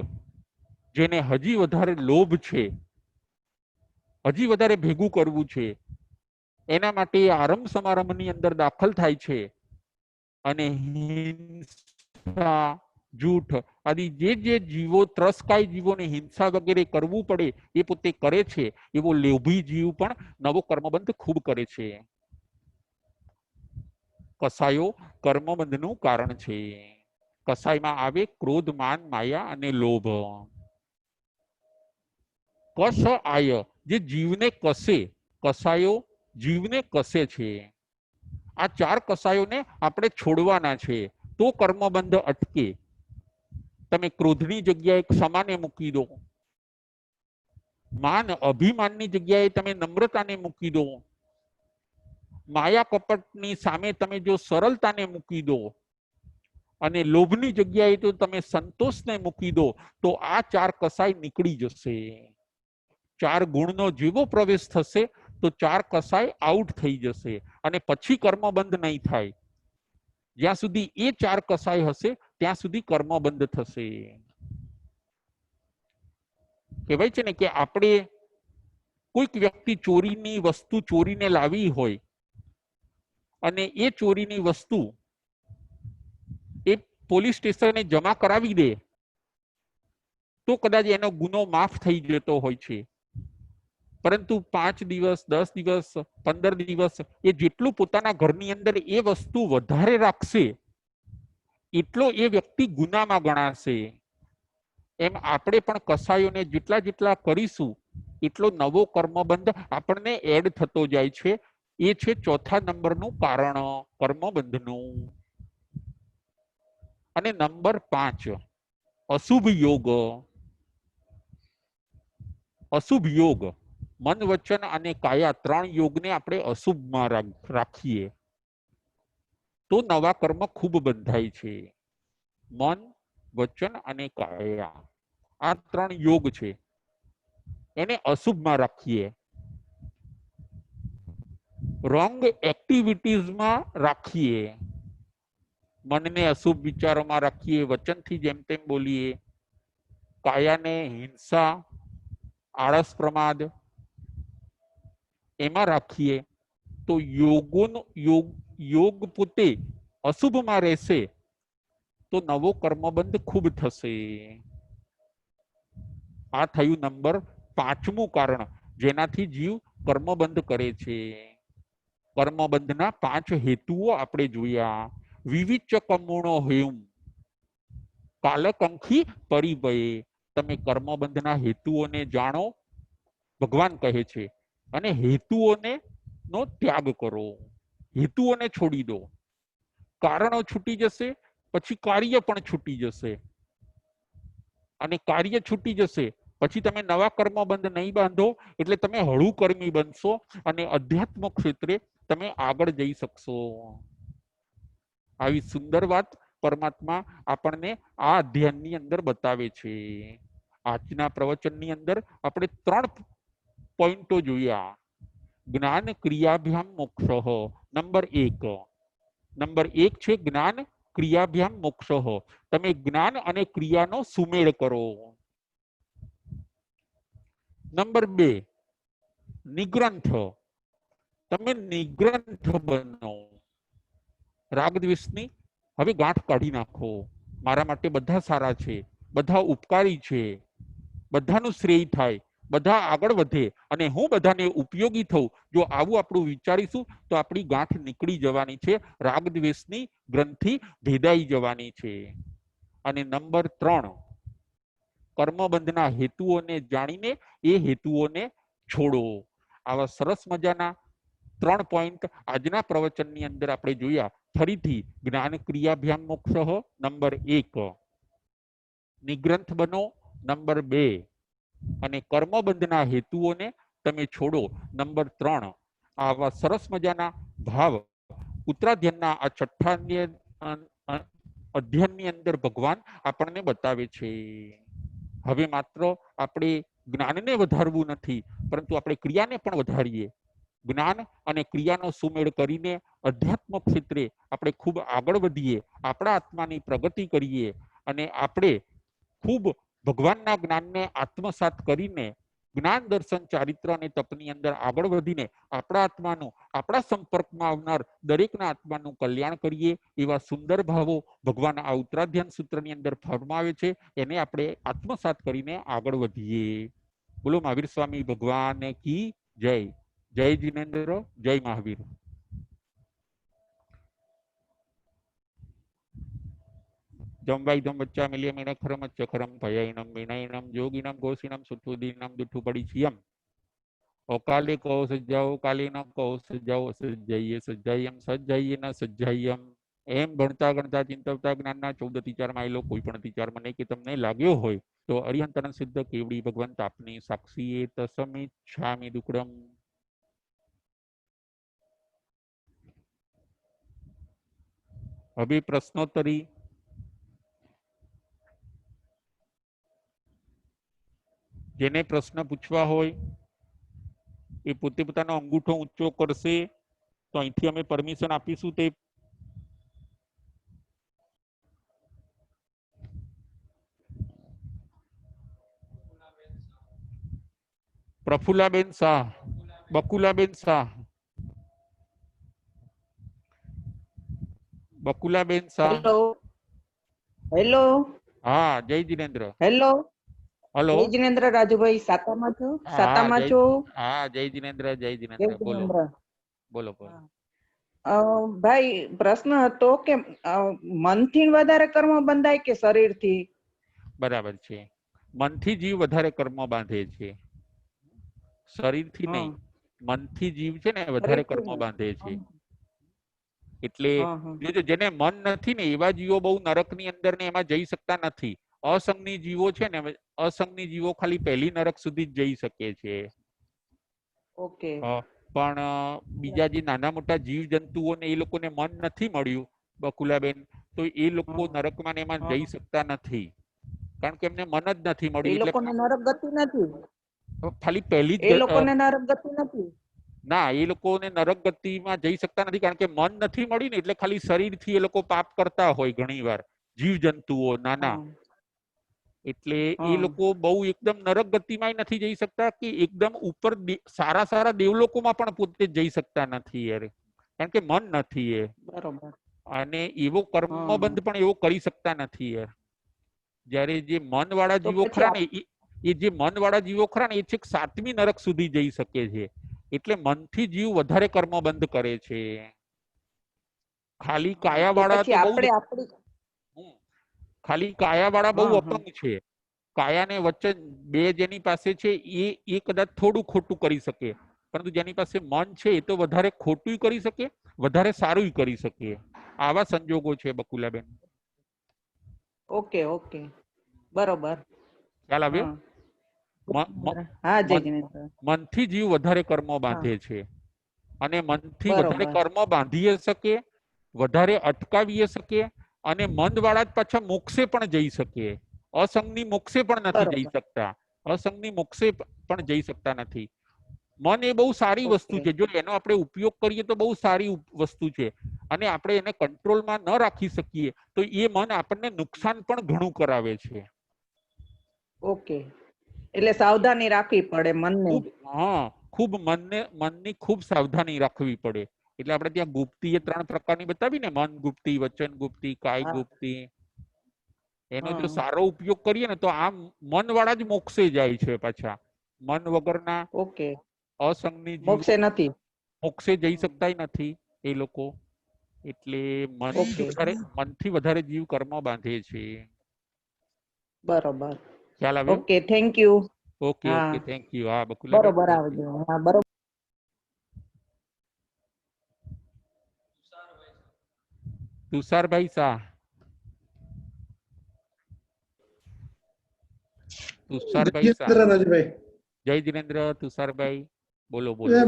A: જેને હજી વધારે લોભ છે, હજી વધારે ભેગું કરવું છે, એના માટે આરંભ સમારંભની અંદર દાખલ થાય છે અને હિંસા, જૂઠ આદિ જે જીવો, ત્રસ્તકાય જીવોને હિંસા વગેરે કરવું પડે એ પોતે કરે છે. એવો લોભી જીવ પણ નવો કર્મબંધ ખૂબ કરે છે. કસાયો કર્મબંધનું કારણ છે. કસાયમાં આવે ક્રોધ, માન, માયા અને લોભ. કસ આય, જે જીવને કસે, કસાયો જીવને કસે છે. આ ચાર કસાયોને આપણે છોડવાના છે તો કર્મબંધ અટકે. તમે ક્રોધની જગ્યાએ ક્ષમાને મૂકી દો, માન અભિમાનની જગ્યાએ તમે નમ્રતાને મૂકી દો, માયા કપટની સામે તમે જો સરળતાને મૂકી દો, અને લોભની જગ્યાએ તો તમે સંતોષને મૂકી દો, તો આ ચાર કસાય નીકળી જશે. ચાર ગુણનો જેવો પ્રવેશ થશે તો ચાર કસાય આઉટ થઈ જશે અને પછી કર્મબંધ નહીં થાય. જ્યાં સુધી એ ચાર કસાય હશે ત્યાં સુધી કર્મબંધ થશે. કહેવાય છે ને કે આપણે કોઈક વ્યક્તિ ચોરીની વસ્તુ ચોરીને લાવી હોય અને એ ચોરીની વસ્તુ એ પોલીસ સ્ટેશને જમા કરાવી દે તો કદાચ એનો ગુનો માફ થઈ જતો હોય છે. પરંતુ 5 દિવસ, 10 દિવસ, 15 દિવસ એ જેટલું પોતાના ઘરની અંદર એ વસ્તુ વધારે રાખશે એટલો એ વ્યક્તિ ગુનામાં ગણાશે. એમ આપણે પણ કસાયોને જેટલા જેટલા કરીશું એટલો નવો કર્મબંધ આપણને એડ થતો જાય છે. એ છે ચોથા નંબરનું કારણ કર્મબંધનું. અને નંબર 5 અશુભ યોગ. અશુભ યોગ, મન, વચન અને કાયા, 3 યોગને આપણે અશુભમાં રાખીએ તો નવા કર્મ ખૂબ બંધાય છે. મન, વચન અને કાયા, આ 3 યોગ છે, એને અશુભમાં રાખીએ, રોંગ એક્ટિવિટીઝમાં રાખીએ. મનને અશુભ વિચારોમાં રાખીએ, વચનથી જેમ તેમ બોલીએ, કાયાને હિંસા, આળસ, પ્રમાદ એમાં રાખીએ તો યોગ પોતે અશુભમાં રહેશે તો નવો કર્મબંધ ખૂબ થશે. આ થયું નંબર 5મું કારણ જેનાથી જીવ કર્મબંધ કરે છે. કર્મબંધના 5 હેતુઓ આપણે જોયા. વિવિચ કમુણો હેમ કાલકંખી પરિભયે. તમે કર્મબંધના હેતુઓને જાણો, ભગવાન કહે છે, અને હેતુઓને નો ત્યાગ કરો. હેતુઓને છોડી દો. કારણો છૂટી જશે પછી કાર્ય પણ છૂટી જશે, અને કાર્ય છૂટી જશે પછી તમે નવા કર્મબંધ નહીં બાંધો એટલે તમે હળુ કર્મી બનશો અને અધ્યાત્મ ક્ષેત્રે તમે આગળ જઈ શકશો. આવી સુંદર વાત પરમાત્મા આપણને આ અધ્યાયની અંદર બતાવે છે. આજના પ્રવચનની અંદર આપણે 3 પોઈન્ટો જોયા. જ્ઞાન ક્રિયાભ્યામ મોક્ષ નંબર 1. નંબર 1 છે જ્ઞાન ક્રિયાભ્યામ મોક્ષ. તમે જ્ઞાન અને ક્રિયાનો સુમેળ કરો. નંબર 2 નિગ્રંથ. તમે નિગ્રંથ બનો. રાગદ્વેષની હવે ગાંઠ કાઢી નાખો. મારા માટે બધા સારા છે, બધા ઉપકારી છે, બધાનું શ્રેય થાય, બધા આગળ વધે અને હું બધાને ઉપયોગી થઉં. જો આવું આપણું વિચારીશું તો આપણી ગાંઠ નીકળી જવાની છે, રાગદ્વેષની ગ્રંથિ ભેદાઈ જવાની છે. અને નંબર 3 કર્મબંધના હેતુઓને જાણીને એ હેતુઓને છોડો. આવા સરસ મજાના 3 પોઈન્ટ આજના પ્રવચનની અંદર આપણે જોયા. ફરીથી જ્ઞાન ક્રિયાભ્યામ મોક્ષ નંબર 1, નિગ્રંથ બનો નંબર 2, અને કર્મબંધના હેતુઓને તમે છોડો નંબર 3. આવા સરસ મજાના ભાવ ઉત્તરાધ્યાયના આ છઠ્ઠા અધ્યાયની અંદર ભગવાન આપણને બતાવે છે. હવે માત્ર આપણે જ્ઞાનને વધારવું નથી, પરંતુ આપણે ક્રિયાને પણ વધારીએ. જ્ઞાન અને ક્રિયાનો સુમેળ કરીને અધ્યાત્મ ક્ષેત્રે આપણે ખૂબ આગળ વધીએ, આપણા આત્માની પ્રગતિ કરીએ અને આપણે ખૂબ ભગવાનના જ્ઞાનને આત્મસાત કરીને જ્ઞાન દર્શન ચારિત્ર અને તપની અંદર આગળ વધીને આપણા આત્માનું, આપણા સંપર્કમાં આવનાર દરેકના આત્માનું કલ્યાણ કરીએ. એવા સુંદર ભાવો ભગવાન આ ઉત્તરાધ્યાન સૂત્રની અંદર ફરમાવે છે. એને આપણે આત્મસાત કરીને આગળ વધીએ. બોલો મહાવીર સ્વામી ભગવાન કી જય. જય જીનેન્દ્ર, જય મહાવીર. જમવાઈ જમ બચ્ચા મિલિય મેને ખરમ ચખરમ ભયૈનમ વિનયનમ જોગિનમ ઘોષિનમ સુતુદીનમ દુઠુ પડી છીયમ ઓકાલે કહો સજ્જાઓ કાલે ન કહો સજ્જાઓ સજ્જઈએ સજ્જાયમ સજ્જઈએ ન સજ્જાયમ. એમ ભણતા ગણતા ચિંતવતા જ્ઞાનના 14 થી 4 માઇલો કોઈ પણ થી 4 મને કે તમને લાગ્યો હોય તો અરિહંતન સિદ્ધ કેવડી ભગવંત આપની સાક્ષીએ તસમિચ્છામિ દુક્કડમ. હવે પ્રશ્નોત્તરી. જેને પ્રશ્ન પૂછવા હોય એ પોતે પોતાનો અંગૂઠો ઊંચો કરશે તો અહીંથી અમે પરમિશન આપીશું. તે પ્રફુલ્લાબેન શાહ, બકુલાબેન શાહ, બકુલાબેન શાહ.
B: Hello hello.
A: હા, જય જીનેન્દ્ર.
B: Hello,
A: hello.
B: જય જીનેન્દ્ર રાજુભાઈ. સાતામાં છું,
A: હા
B: સાતામાં
A: જય,
B: છું.
A: હા જય જીનેન્દ્ર, જય
B: જય
A: જીનેન્દ્ર. બોલો
B: જીનેન્દ્ર.
A: બોલો બોલો.
B: ભાઈ પ્રશ્ન હતો કે મનથી વધારે કર્મ બંધાય કે શરીરથી?
A: બરાબર છે. મનથી જીવ વધારે કર્મ બાંધે છે, શરીરથી નહીં. મનથી જીવ છે ને વધારે
B: શરીરથી
A: કર્મ
B: નહીં.
A: બાંધે છે. એટલે જો જેને મન નથી ને એવા જીવો બહુ નરકની અંદર ને એમાં જઈ શકતા નથી. અસંગની જીવો છે ને, અસંગની જીવો ખાલી પહેલી નરક સુધી જ જઈ શકે છે.
B: ઓકે.
A: પણ બીજા જે નાના મોટા જીવ જંતુઓને એ લોકોને મન નથી મળ્યું બકુલાબેન, તો એ લોકો નરકમાં એમાં જઈ શકતા નથી, કારણ કે એમને મન જ નથી
B: એ
A: મળ્યું.
B: લોકોને નરક ગતિ નથી.
A: એટલે ખાલી પહેલી
B: એ
A: જ
B: લોકોને નરક ગતિ નથી.
A: ના, એ લોકોને નરક ગતિમાં જઈ શકતા નથી, કારણ કે મન નથી મળ્યું ને. એટલે ખાલી શરીરથી એ લોકો પાપ કરતા હોય ઘણી વાર, જીવ જંતુઓ નાના. એટલે એ લોકો બહુ એકદમ નરક ગતિમાં નથી જઈ શકતા કે એકદમ ઉપર સારા સારા દેવલોકોમાં પણ પોતે જઈ શકતા નથી યાર, કારણ કે મન નથી એ.
B: બરોબર.
A: અને એવો કર્મબંધ પણ એવો કરી શકતા નથી યાર. જ્યારે જે મન વાળા
B: તો
A: જીવો
B: પછી
A: ખરા ને એ જે મન વાળા જીવો ખરા ને એ છેક 7મી નરક સુધી જઈ શકે છે. એટલે મનથી જીવ વધારે કર્મ બંધ કરે છે. ખાલી કાયા
B: તો
A: વાળા
B: પછી
A: તો બહુ
B: આપણે આપણી
A: ખાલી કાયા વાળા બહુ અપંગ છે. કાયાને વચ્ચે બે જેની પાસે છે એ કદાચ થોડું ખોટું કરી શકે, પરંતુ જેની પાસે મન છે એ તો વધારે ખોટું કરી શકે, વધારે સારું કરી શકે. આવા સંજોગો છે બકુલાબેન.
B: ઓકે ઓકે, બરોબર.
A: ખ્યાલ આવ્યો?
B: હા જય જીનેન્દ્ર.
A: મનથી જીવ વધારે કર્મ બાંધે છે, અને મનથી વધારે
B: બરોબર.
A: કર્મ બાંધી શકે, વધારે અટકાવી શકે, અને મન વાળા જ પાછા મોક્ષે પણ જઈ શકે. અસંગની મોક્ષે પણ નથી જઈ
B: બરોબર.
A: શકતા. અસંગની મોક્ષે પણ જઈ શકતા નથી. મન એ બહુ સારી વસ્તુ
B: ઓકે.
A: છે. જો એનો આપણે ઉપયોગ કરીએ તો બહુ સારી વસ્તુ છે, અને આપણે એને કંટ્રોલમાં ન રાખી શકીએ તો એ મન આપણને નુકસાન પણ ઘણું કરાવે છે.
B: ઓકે, એટલે સાવધાની રાખવી પડે મનને.
A: ખૂબ મનની ખૂબ સાવધાની રાખવી પડે. એટલે આપણે ત્યાં ગુપ્તી એ 3 પ્રકારની બતાવી ને, મન ગુપ્તી, વચન ગુપ્તી, કાય ગુપ્તી. એનો જો સારો ઉપયોગ કરીએ ને તો આ મન વાળા જ મોક્ષે જાય છે પાછા. મન વગરના
B: ઓકે.
A: અસંગની જીવો
B: મોક્ષે નથી.
A: મોક્ષે જઈ શકતા નથી એ લોકો. એટલે
B: ઓકે.
A: મનથી વધારે જીવ કર્મ બાંધે છે.
B: બરોબર.
A: ખ્યાલ આવ્યો?
B: Okay, thank you.
A: ઓકે
B: હા,
A: ઓકે, થેન્ક યુ. હા બકુલાબેન,
B: બરોબર
A: થેન્ક યુ.
B: આવજો. હા બરોબર.
A: તુષારભાઈ શાહ. તુષારભાઈ શાહ.
C: રાજભાઈ,
A: જય જીનેન્દ્ર. તુષારભાઈ બોલો બોલો.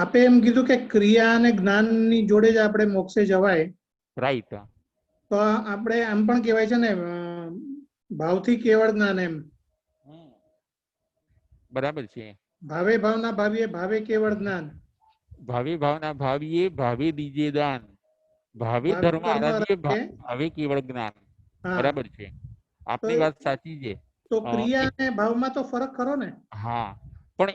C: આપે એમ કીધું કે ક્રિયા અને જ્ઞાનની જોડે જ આપણે મોક્ષે જવાય.
A: રાઈટ.
C: તો આપણે આમ પણ કહેવાય છે ને, ભાવથી કેવળ જ્ઞાન એમ.
A: બરાબર છે.
C: ભાવે ભાવના ભાવીએ ભાવે કેવળ જ્ઞાન,
A: ભાવે ભાવના ભાવીએ ભાવે દીજે દાન, ભાવે
C: ભાવે
A: ધર્મ
C: ધર્મ
A: આરાધીએ
C: આરાધીએ.
A: ભાવે કેવળ જ્ઞાન.
C: હા,
A: બરાબર છે,
C: તો
A: આપની વાત સાચી છે.
C: તો
A: અ,
C: ક્રિયા
A: એ-
C: અને ભાવમાં તો ફરક ખરો ને.
A: હા, પણ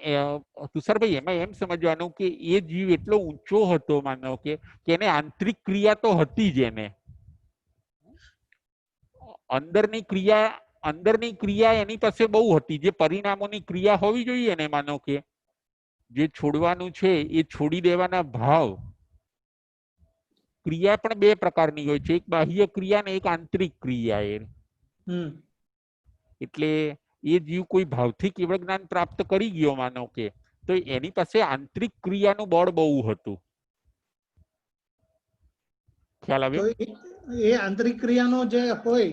A: તુષારભાઈ એમાં એમ સમજવાનું કે એ જીવ એટલો ઊંચો હતો, માનો કે એને આંતરિક ક્રિયા તો હતી જ, એને અંદરની ક્રિયા એની પાસે બહુ હતી, જે પરિણામોની ક્રિયા હોવી જોઈએ ને, માનો કે જે છોડવાનું છે એ છોડી દેવાના ભાવ. ક્રિયા પણ બે પ્રકારની હોય છે, એક બાહ્ય ક્રિયા ને એક આંતરિક ક્રિયા.
C: હમ
A: એટલે એ જીવ કોઈ ભાવથી કેવળ જ્ઞાન પ્રાપ્ત કરી ગયો, માનો કે, તો એની પાસે આંતરિક ક્રિયાનું બળ બહુ હતું. ખ્યાલ
C: તો
A: આવ્યો?
C: એ આંતરિક ક્રિયાનો જે હોય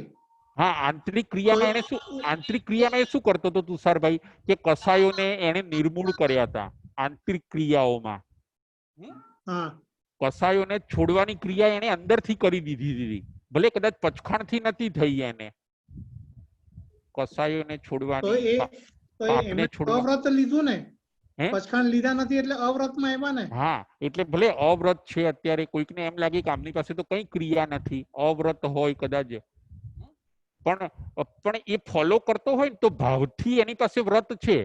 A: હા, આંતરિક
C: તો
A: ક્રિયામાં એને શું, આંતરિક ક્રિયામાં એ શું કરતો હતો તુષારભાઈ, કે કસાયોને એને નિર્મૂળ કર્યા હતા આંતરિક ક્રિયાઓમાં.
C: હા
A: કસાયોને છોડવાની ક્રિયા એને અંદરથી કરી દીધી હતી, ભલે કદાચ પચખાણથી નથી થઈ, એને કસાયોને
C: તો
A: છોડવાની,
C: એ તો
A: પાપને
C: એમણે
A: છોડવા.
C: અવ્રત લીધું ને,
A: હે?
C: પચખાણ લીધા નથી એટલે અવ્રતમાં આવ્યા ને.
A: હા, એટલે ભલે અવ્રત છે અત્યારે, કોઈકને એમ લાગે કે આમની પાસે તો કઈ ક્રિયા નથી, અવ્રત હોય કદાચ, પણ એ ફોલો કરતો હોય ને તો ભાવથી એની પાસે વ્રત છે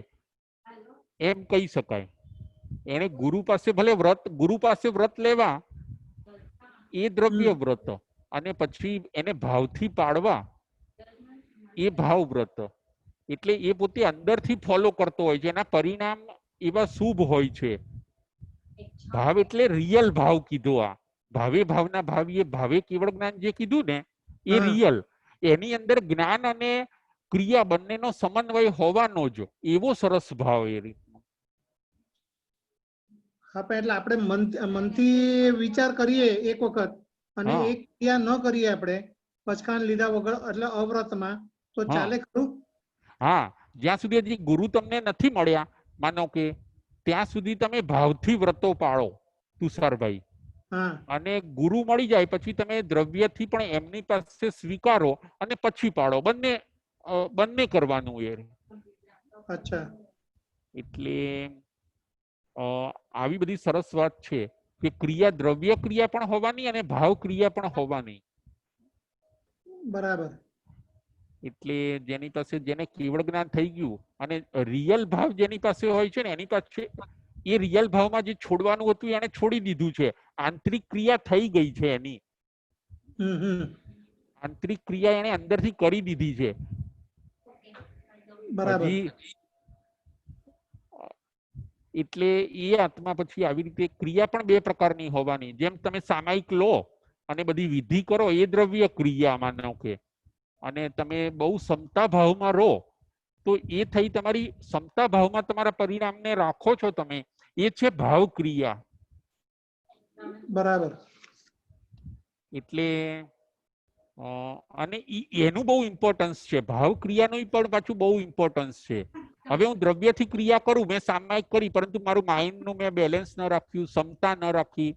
A: એમ કહી શકાય. એને ગુરુ પાસે ભલે ગુરુ પાસે વ્રત લેવા, એ દ્રવ્ય વ્રત, અને પછી એને ભાવથી પાડવા, એ ભાવ વ્રત. એટલે એ પોતે અંદરથી ફોલો કરતો હોય છે, એના પરિણામ એવા શુભ હોય છે. ભાવ એટલે રિયલ ભાવ કીધો, આ ભાવે ભાવના ભાવીએ ભાવે કેવળ જ્ઞાન જે કીધું ને, એ
C: હા
A: રિયલ. એની અંદર જ્ઞાન અને ક્રિયા બંનેનો સમન્વય હોવાનો જ, એવો સરસ ભાવ એ રીતનો.
C: એટલે આપણે મનથી વિચાર કરીએ એક વખત અને
A: હા,
C: એ ક્રિયા ન કરીએ આપણે પચખાણ લીધા વગર, એટલે અવ્રતમાં, તો
A: હા,
C: ચાલે ખરું?
A: હા, જ્યાં સુધી હજી ગુરુ તમને નથી મળ્યા, માનો કે, ત્યાં સુધી તમે ભાવથી વ્રતો પાળો તુષારભાઈ.
C: હા
A: અને ગુરુ મળી જાય પછી તમે દ્રવ્યથી પણ એમની પાસે સ્વીકારો અને પછી પાડો, બંને કરવાનું એ.
C: અચ્છા
A: એટલે આવી બધી સરસ વાત છે કે ક્રિયા, દ્રવ્ય ક્રિયા પણ હોવાની અને ભાવ ક્રિયા પણ હોવાની.
C: બરાબર.
A: એટલે જેની પાસે, જેને કેવળ જ્ઞાન થઈ ગયું અને રિયલ ભાવ જેની પાસે હોય છે ને, એની પાસે એ રિયલ ભાવમાં જે છોડવાનું હતું એને છોડી દીધું છે, આંતરિક ક્રિયા થઈ ગઈ છે એની.
C: હમ
A: આંતરિક ક્રિયા એને અંદરથી કરી દીધી છે.
C: બરાબર.
A: હજી એટલે એ આત્મા પછી આવી રીતે ક્રિયા પણ બે પ્રકારની હોવાની, જેમ તમે સામાયિક લો અને બધી વિધિ કરો, એ દ્રવ્ય ક્રિયા માનો કે, અને તમે બહુ ક્ષમતા ભાવમાં રહો તો એ થઈ તમારી ક્ષમતા ભાવમાં તમારા પરિણામને રાખો છો તમે, એ છે ભાવ ક્રિયા.
C: બરાબર.
A: એટલે અને એનું બહુ ઇમ્પોર્ટન્સ છે, ભાવ ક્રિયાનું પણ પાછું બહુ ઇમ્પોર્ટન્સ છે. હવે હું દ્રવ્યથી ક્રિયા કરું, મેં સામાયિક કરી, પરંતુ મારું માઇન્ડનું મેં બેલેન્સ ન રાખ્યું, ક્ષમતા ન રાખી,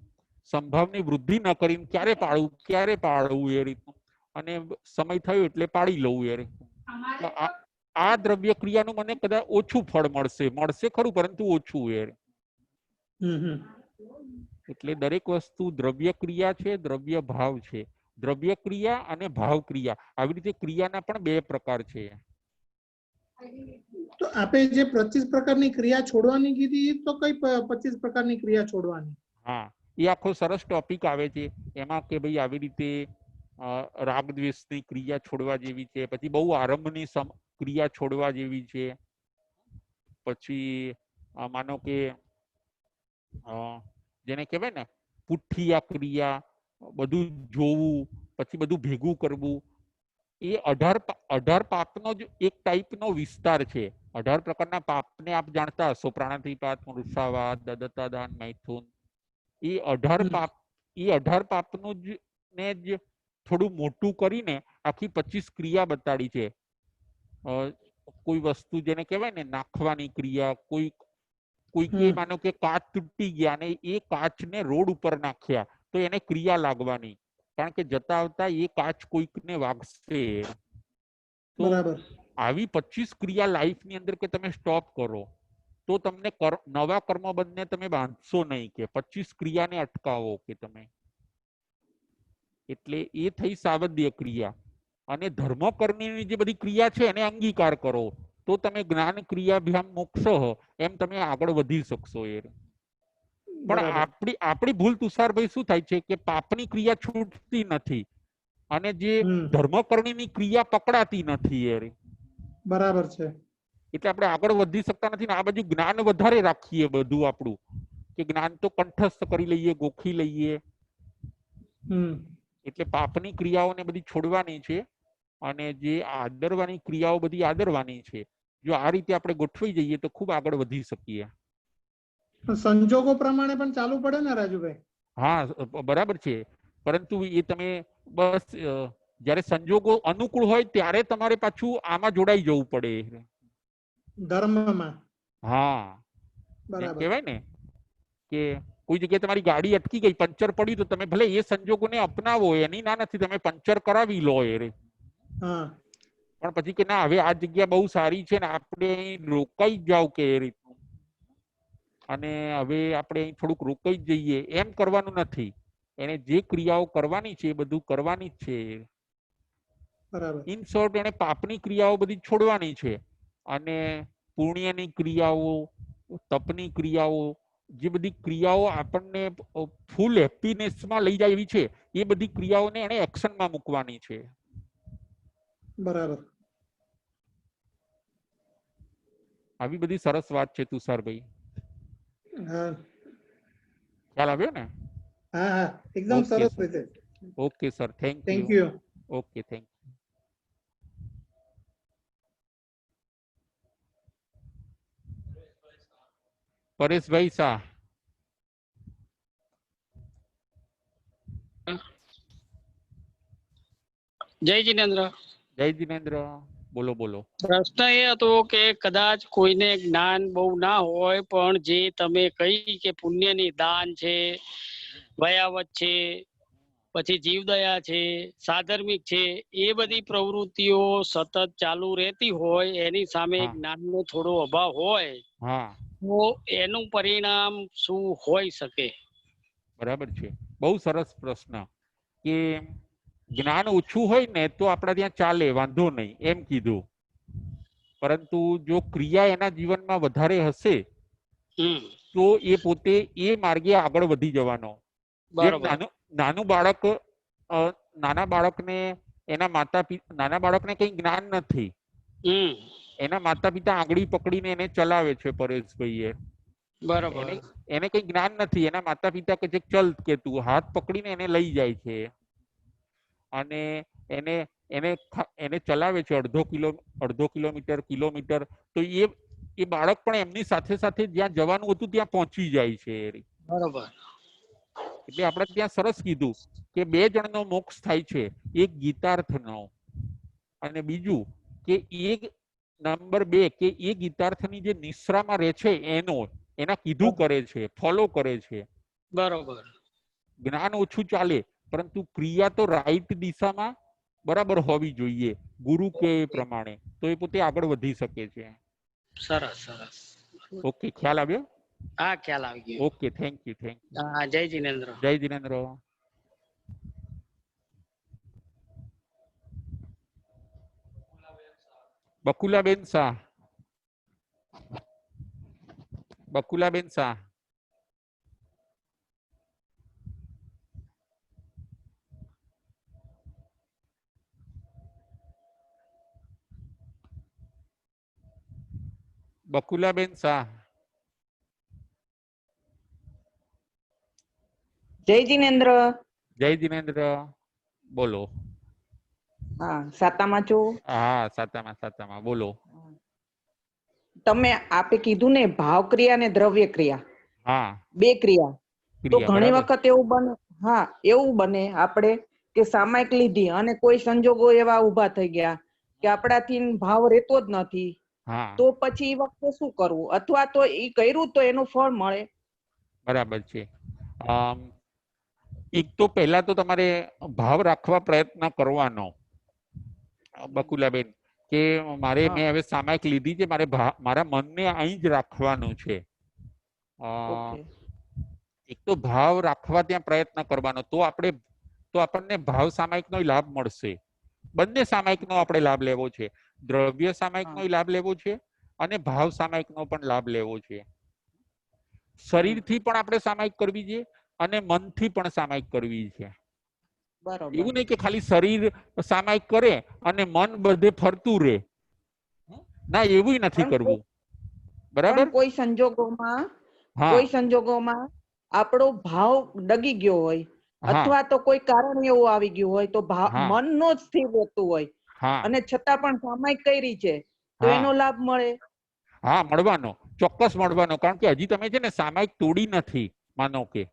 A: સંભાવની વૃદ્ધિ ન કરી, ક્યારે પાડવું એ રીતનું, અને સમય થયો એટલે પાડી લઉં એ રીતનું. આ દ્રવ્ય ક્રિયાનું મને કદાચ ઓછું ફળ મળશે ખરું, પરંતુ ઓછું એ. એટલે દરેક વસ્તુ દ્રવ્ય ક્રિયા છે, દ્રવ્ય ભાવ છે. દ્રવ્ય ક્રિયા અને ભાવ ક્રિયા, આવી રીતે ક્રિયાના પણ બે પ્રકાર છે.
C: તો આપે જે 25 પ્રકારની ક્રિયા છોડવાની કીધી, તો કઈ 25 પ્રકારની ક્રિયા છોડવાની?
A: હા, એ આખો સરસ ટોપિક આવે છે એમાં, કે ભાઈ આવી રીતે રાગ દ્વેષની ક્રિયા છોડવા જેવી છે, પછી બહુ આરંભની ક્રિયા છોડવા જેવી છે, પછી માનો કે જેને કહેવાય ને પુઠ્ઠિયા ક્રિયા, બધું જોવું પછી બધું ભેગું કરવું, એ 18 પાપનો જ એક ટાઈપનો વિસ્તાર છે. 18 પ્રકારના પાપને આપ જાણતા હશો, પ્રાણાતિપાત, મૃષાવાદ, દત્તાદાન, મૈથુન. એ 18 પાપનું જ થોડું મોટું કરીને આખી 25 ક્રિયા બતાડી છે. કોઈ વસ્તુ જેને કહેવાય ને નાખવાની ક્રિયા, કોઈકે માનો કે કાચ તૂટી ગયા અને એ કાચને રોડ ઉપર નાખ્યા, તો એને ક્રિયા લાગવાની, કારણ કે જતા આવતા એ કાચ કોઈકને વાગશે. તો
C: બરાબર.
A: આવી 25 ક્રિયા લાઈફની અંદર કે તમે સ્ટોપ કરો તો તમને નવા કર્મબંધને તમે બાંધશો નહીં, કે 25 ક્રિયાને અટકાવો કે તમે. એટલે એ થઈ સાવધ્ય ક્રિયા. અને ધર્મકર્મની જે બધી ક્રિયા છે એને અંગીકાર કરો તો તમે જ્ઞાન ક્રિયાભ્યામ મોક્ષ એમ તમે આગળ વધી શકશો. એ પણ આપણી ભૂલ તુષારભાઈ શું થાય છે કે પાપની ક્રિયા છૂટતી નથી અને જે ધર્મકર્મની ક્રિયા પકડાતી નથી. એ
C: બરાબર છે.
A: એટલે આપણે આગળ વધી શકતા નથી ને આ બાજુ જ્ઞાન વધારે રાખીએ બધું આપણું, કે જ્ઞાન તો કંઠસ્થ કરી લઈએ, ગોખી લઈએ. એટલે પાપની ક્રિયાઓને બધી છોડવાની છે અને જે આદરવાની ક્રિયાઓ બધી આદરવાની છે. જો આ રીતે આપણે ગોઠવાઈ જઈએ તો ખૂબ આગળ વધી શકીએ.
C: સંજોગો પ્રમાણે પણ ચાલુ પડે ને રાજુભાઈ?
A: હા બરાબર છે, પરંતુ એ તમે બસ જ્યારે સંજોગો અનુકૂળ હોય ત્યારે તમારે પાછું આમાં જોડાઈ જવું પડે
C: ધર્મમાં.
A: હા, કહેવાય ને કે કોઈ જગ્યાએ તમારી ગાડી અટકી ગઈ, પંચર પડ્યું, તો તમે ભલે એ સંજોગોને અપનાવો, એની ના નથી, તમે પંચર કરાવી લો. પણ પછી કે ના હવે આ જગ્યા બહુ સારી છે ને આપણે રોકાઈ જ જાવ કે એ રીતનું, અને હવે આપણે અહીં થોડુંક રોકાઈ જ જઈએ, એમ કરવાનું નથી. એને જે ક્રિયાઓ કરવાની છે એ બધું કરવાની જ છે. ઇન શોર્ટ એને પાપની ક્રિયાઓ બધી છોડવાની છે અને પુણ્યની ક્રિયાઓ, તપની ક્રિયાઓ, જે બધી ક્રિયાઓ આપણને ફૂલ હેપીનેસમાં લઈ જાય એવી છે એ બધી ક્રિયાઓને એને એક્શનમાં મૂકવાની છે.
C: બરાબર.
A: આવી બધી સરસ વાત છે તુષારભાઈ. ખ્યાલ આવ્યો ને?
C: હા હા, એકદમ સરસ રીતે.
A: Okay sir, thank you. Okay, thank you. Pareshbhai Shah.
D: જય જિનેન્દ્ર.
A: જય જિનેન્દ્ર. બોલો બોલો.
D: પ્રશ્ન એ હતો કે કદાચ કોઈને જ્ઞાન બહુ ના હોય પણ જે તમે કહી કે પુણ્યની દાન છે, ભયાવત છે, પછી જીવદયા છે, સાધર્મિક છે, એ બધી પ્રવૃત્તિઓ સતત ચાલુ રહેતી હોય, એની સામે જ્ઞાનનો થોડો અભાવ હોય, તો એનું પરિણામ શું હોઈ શકે?
A: બરાબર છે, બહુ સરસ પ્રશ્ન. કે જ્ઞાન ઓછું હોય ને તો આપણા ત્યાં ચાલે, વાંધો નહીં એમ કીધું. પરંતુ જો ક્રિયા એના જીવનમાં વધારે હશે તો એ પોતે એ માર્ગે આગળ વધી જવાનો. જેમ નાના બાળકને નાના બાળકને કઈ જ્ઞાન નથી, એના માતા પિતા આંગળી પકડીને એને ચલાવે છે પરેશભાઈ.
D: બરાબર.
A: એને કઈ જ્ઞાન નથી, એના માતા પિતા કે ચલ કે તું, હાથ પકડીને એને લઈ જાય છે અને એને ચલાવે છે અડધો કિલોમીટર. તો એ બાળક પણ એમની સાથે સાથે જ્યાં જવાનું હતું ત્યાં પહોંચી જાય છે.
D: બરાબર.
A: એટલે આપણે ત્યાં સરસ કીધું કે 2 જણનો મોક્ષ થાય છે, એક ગીતાર્થનો અને બીજું કે નંબર 2 કે એ ગીતાર્થની જે નિશ્રામાં રહે છે એના કીધું કરે છે, ફોલો કરે છે.
D: બરોબર.
A: જ્ઞાન ઓછું ચાલે પરંતુ ક્રિયા તો રાઈટ દિશામાં બરાબર હોવી જોઈએ, ગુરુ કે એ પ્રમાણે, તો એ પોતે આગળ વધી શકે છે.
D: સરસ સરસ.
A: ઓકે, ખ્યાલ આવ્યો?
D: હા, ખ્યાલ આવી ગયો.
A: Okay, thank you.
D: હા, જય જિનેન્દ્ર.
A: જય જિનેન્દ્ર. બકુલાબેન શાહ. બકુલાબેન શાહ. બકુલાબેન શાહ.
B: જય જિનેન્દ્ર.
A: જય જિનેન્દ્ર. બોલો.
B: હા, સાતામાં છું.
A: હા, સાતામાં બોલો.
B: તમે આપે કીધું ને ભાવ ક્રિયા ને દ્રવ્ય ક્રિયા.
A: હા,
B: 2 ક્રિયા. તો ઘણી વખત એવું બને આપણે કે સામાયિક લીધી અને કોઈ સંજોગો એવા ઉભા થઈ ગયા કે આપણાથી ભાવ રહેતો જ નથી, તો પછી એ વખતે શું કરવું? અથવા તો એ કર્યું તો એનું ફળ મળે?
A: બરાબર છે. એક તો પહેલા તો તમારે ભાવ રાખવા પ્રયત્ન કરવાનો બકુલાબેન, કે મારે
B: હા.
A: મેં હવે સામાયિક લીધી છે, મારે મારા મનને અહીં જ રાખવાનું છે.
B: ઓકે.
A: એક તો ભાવ રાખવા ત્યાં પ્રયત્ન કરવાનો, તો આપણને ભાવ સામાયિકનો લાભ મળશે. બંને સામાયિકનો આપણે લાભ લેવો છે. દ્રવ્ય સામાયિકનો લાભ લેવો છે અને ભાવ સામાયિકનો પણ લાભ લેવો છે. શરીરથી પણ આપણે સામાયિક કરવી છે અને મનથી પણ સામાયિક કરવી છે.
B: બરોબર.
A: એવું નહીં કે ખાલી શરીર સામાયિક કરે અને મન બધે ફરતું રહે. ના, એવું નથી કરવું. બરાબર.
B: કોઈ સંજોગોમાં
A: હા
B: આપણો ભાવ ડગી ગયો હોય
A: હા
B: અથવા તો કોઈ કારણ એવું આવી ગયું હોય તો
A: હા
B: મન નો જ સ્થિર રહેતું હોય
A: હા
B: અને છતાં પણ સામાયિક કરી છે તો
A: હા
B: એનો લાભ મળે.
A: હા, મળવાનો, ચોક્કસ મળવાનો. કારણ કે હજી તમે છે ને સામાયિક તોડી નથી, માનો કે.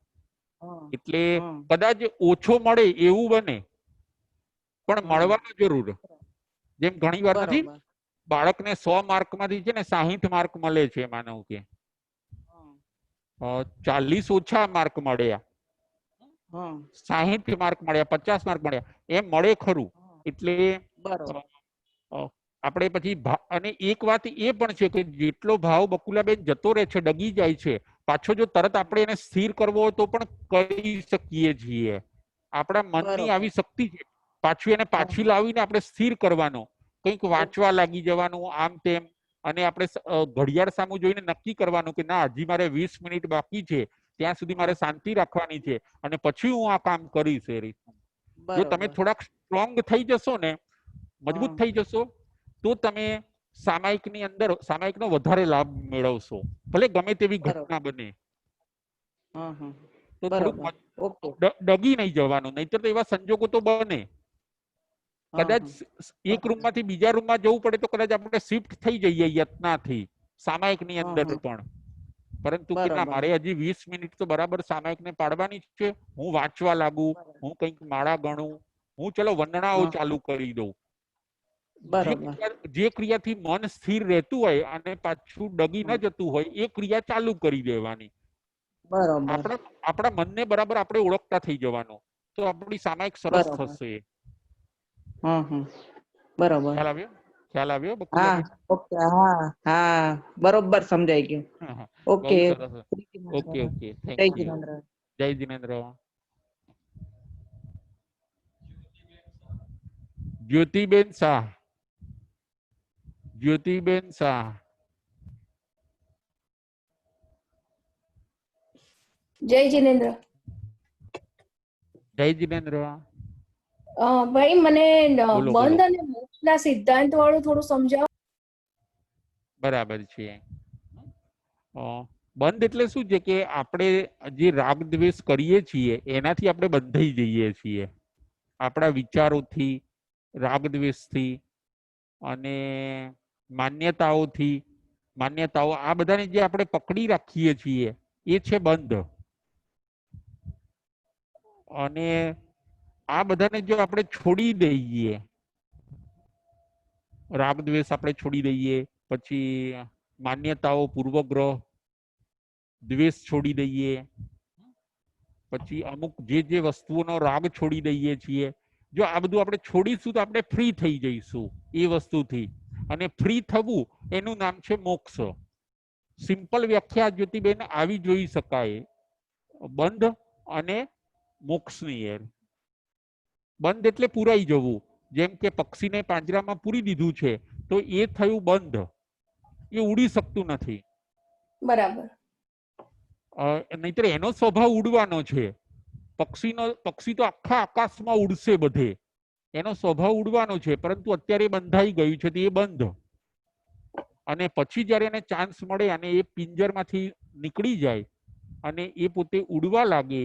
B: હા,
A: એટલે
B: હા.
A: કદાચ ઓછો મળે એવું બને, પણ
B: હા.
A: મળવાનો જરૂર. જેમ ઘણી વાર નથી,
B: બરોબર.
A: બાળકને 100 માર્ક માંથી છે ને 60 માર્ક મળે છે, માનો કે
B: હા.
A: 40 ઓછા માર્ક મળ્યા,
B: હા.
A: 60 માર્ક મળ્યા, 50 માર્ક મળ્યા, એમ મળે ખરું.
B: હા.
A: એટલે
B: બરોબર.
A: આપણે પછી અને એક વાત એ પણ છે કે જેટલો ભાવ બકુલાબેન જતો રહે છે, ડગી જાય છે, પાછો જો તરત આપણે એને સ્થિર કરવો હોય તો પણ કરી શકીએ છીએ. આપણા મનની
B: બરોબર.
A: આવી શક્તિ છે, પાછું એને પાછી લાવીને આપણે સ્થિર કરવાનો. કંઈક વાંચવા લાગી જવાનું, આમ તેમ. અને આપણે ઘડિયાળ સામું જોઈને નક્કી કરવાનું કે ના, હજી મારે 20 મિનિટ બાકી છે, ત્યાં સુધી મારે શાંતિ રાખવાની છે અને પછી હું આ કામ કરીશ. એ રીતનું જો તમે
B: બરોબર.
A: થોડાક સ્ટ્રોંગ થઈ જશો ને,
B: હા.
A: મજબૂત થઈ જશો, તો તમે સામાયિકનો વધારે લાભ મેળવશો, ભલે ગમે તેવી
B: બરોબર.
A: ઘટના બને.
B: હા. હા.
A: તો
B: બરોબર.
A: થોડુંક
B: ઓકે.
A: ડગી નહીં જવાનું, નહીતર તો એવા સંજોગો તો બને.
B: હા.
A: કદાચ
B: હા.
A: એક રૂમમાંથી બીજા રૂમમાં જવું પડે તો કદાચ આપણે શિફ્ટ થઈ જઈએ યત્નાથી, સામાયિકની
B: હા.
A: અંદર
B: હા.
A: પણ. પરંતુ કે ના,
B: બરોબર.
A: મારે હજી 20 મિનિટ તો બરાબર સામાયિકને પાડવાની છે. હું વાંચવા લાગુ, હું કંઈક માળા ગણું, હું ચલો વંદનાઓ
B: હા.
A: ચાલુ કરી દઉં.
B: બરોબર.
A: જે ક્રિયાથી મન સ્થિર રહેતું હોય અને પાછું ડગી ન
B: હા.
A: જતું હોય, એ ક્રિયા ચાલુ કરી દેવાની.
B: બરોબર.
A: આપણા મનને બરાબર આપણે ઓળખતા થઈ જવાનું, તો આપણી સામાયિક સરસ
B: બરોબર.
A: થશે.
B: હા. હા. બરોબર.
A: ખ્યાલ આવ્યો
B: હા.
A: બકુલાબેન?
B: ઓકે. હા. હા, બરોબર સમજાઈ ગયું.
A: હા, હા.
B: ઓકે.
A: બહુ સરસ. ઓકે,
B: જય
A: થેન્ક યુ.
B: જિનેન્દ્ર.
A: જય જિનેન્દ્ર. જ્યોતિબેન શાહ. જ્યોતિબેન શાહ.
E: જય જિનેન્દ્ર.
A: જય જિનેન્દ્ર.
E: ભાઈ, મને
A: બોલો બોલો.
E: બંધ અને મોક્ષના સિદ્ધાંત વાળું થોડું સમજાવો.
A: બરાબર છે. બંધ એટલે શું છે કે આપણે જે રાગ દ્વેષ કરીએ છીએ એનાથી આપણે બંધાઈ જઈએ છીએ, આપણા વિચારોથી, રાગ દ્વેષથી અને માન્યતાઓ, આ બધાને જે આપણે પકડી રાખીએ છીએ એ છે બંધ. અને આ બધાને જો આપણે છોડી દઈએ, રાગ દ્વેષ આપણે છોડી દઈએ, પછી માન્યતાઓ, પૂર્વગ્રહ, દ્વેષ છોડી દઈએ, પછી અમુક જે વસ્તુઓનો રાગ છોડી દઈએ છીએ, જો આ બધું આપણે છોડીશું તો આપણે ફ્રી થઈ જઈશું એ વસ્તુથી. અને ફ્રી થવું એનું નામ છે મોક્ષ. સિમ્પલ વ્યાખ્યા જ્યોતિબેન આવી જોઈ શકાય બંધ અને મોક્ષની. બંધ એટલે પુરાઈ જવું. જેમ કે પક્ષીને પાંજરામાં પૂરી દીધું છે તો એ થયું બંધ, એ ઉડી શકતું નથી.
E: બરાબર.
A: નહીતર એનો સ્વભાવ ઉડવાનો છે. પક્ષી તો આખા આકાશમાં ઉડશે બધે, એનો સ્વભાવ ઉડવાનો છે, પરંતુ અત્યારે બંધાઈ ગયું છે તો એ બંધ. અને પછી જયારે એને ચાન્સ મળે અને એ પિંજરમાંથી નીકળી જાય અને એ પોતે ઉડવા લાગે,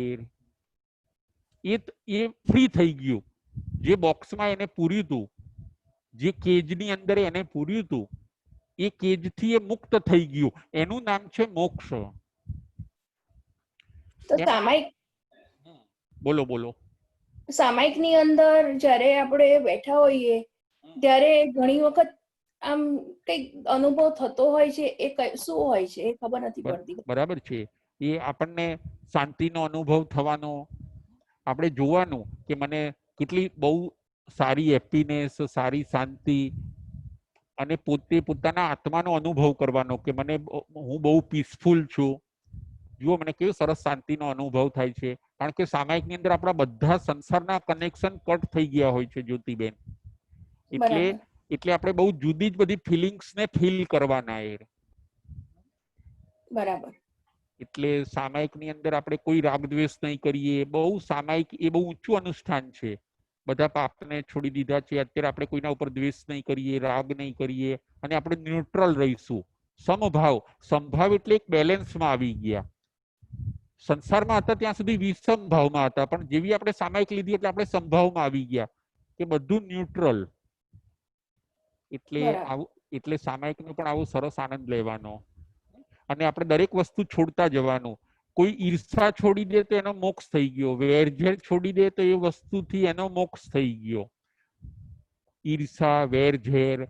A: એ ફ્રી થઈ ગયું. જે બોક્સમાં એને પૂર્યું હતું, જે કેજની અંદર એને પૂર્યું હતું, એ કેજથી એ મુક્ત થઈ ગયું. એનું નામ છે મોક્ષ.
E: તો
A: બોલો બોલો.
E: સામાયિકની અંદર જ્યારે આપણે બેઠા હોઈએ ત્યારે ઘણી વખત આમ કઈક અનુભવ થતો હોય છે, એ શું હોય છે એ ખબર નથી પડતી.
A: બરાબર છે. એ આપણને શાંતિનો અનુભવ થવાનો, આપણે જોવાનું કે મને કેટલી બહુ સારી હેપીનેસ, સારી શાંતિ, અને પોતે પોતાના આત્માનો અનુભવ કરવાનો કે મને હું બહુ પીસફુલ છું. જુઓ મને કેવું સરસ શાંતિનો અનુભવ થાય છે, કારણ કે સામાયિકની અંદર આપણા બધા સંસારના કનેક્શન કટ થઈ ગયા હોય છે જ્યોતિબેન. એટલે એટલે આપણે બહુ જુદી જ બધી ફિલિંગ્સ ને ફીલ કરવાના એ.
E: બરાબર.
A: એટલે સામાયિકની અંદર આપણે કોઈ રાગ દ્વેષ નહીં કરીએ. બહુ સામાયિક એ બહુ ઊંચું અનુષ્ઠાન છે. બધા પાપને છોડી દીધા છે. અત્યારે આપણે કોઈના ઉપર દ્વેષ નહીં કરીએ, રાગ નહીં કરીએ, અને આપણે ન્યુટ્રલ રહીશું. સમભાવ, સંભાવ એટલે એક બેલેન્સમાં આવી ગયા. સંસારમાં હતા ત્યાં સુધી વિષમ ભાવમાં હતા, પણ જેવી આપણે સામાયિક લીધી એટલે આપણે સંભાવમાં આવી ગયા કે બધું ન્યુટ્રલ. એટલે સામાયિકનો પણ આવો સરસ આનંદ લેવાનો. અને આપણે દરેક વસ્તુ છોડતા જવાનું. કોઈ ઈર્ષા છોડી દે તો એનો મોક્ષ થઈ ગયો, વેરઝેર છોડી દે તો એ વસ્તુથી એનો મોક્ષ થઈ ગયો. ઈર્ષા, વેરઝેર,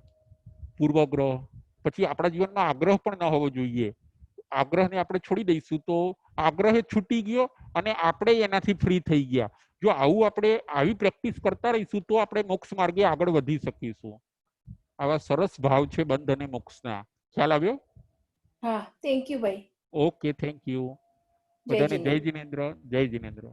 A: પૂર્વગ્રહ, પછી આપણા જીવનમાં આગ્રહ પણ ન હોવો જોઈએ. આગ્રહને આપણે છોડી દઈશું તો આગ્રહ છૂટી ગયો અને આપણે એનાથી ફ્રી થઈ ગયા. જો આવું આપણે આવી પ્રેક્ટિસ કરતા રહીશું તો આપણે મોક્ષ માર્ગે આગળ વધી શકીશું. આવા સરસ ભાવ છે બંધ અને મોક્ષના. ખ્યાલ આવ્યો?
E: હા, થેન્ક યુ ભાઈ.
A: ઓકે, થેન્ક યુ બધાને. જય જિનેન્દ્ર. જય જિનેન્દ્ર.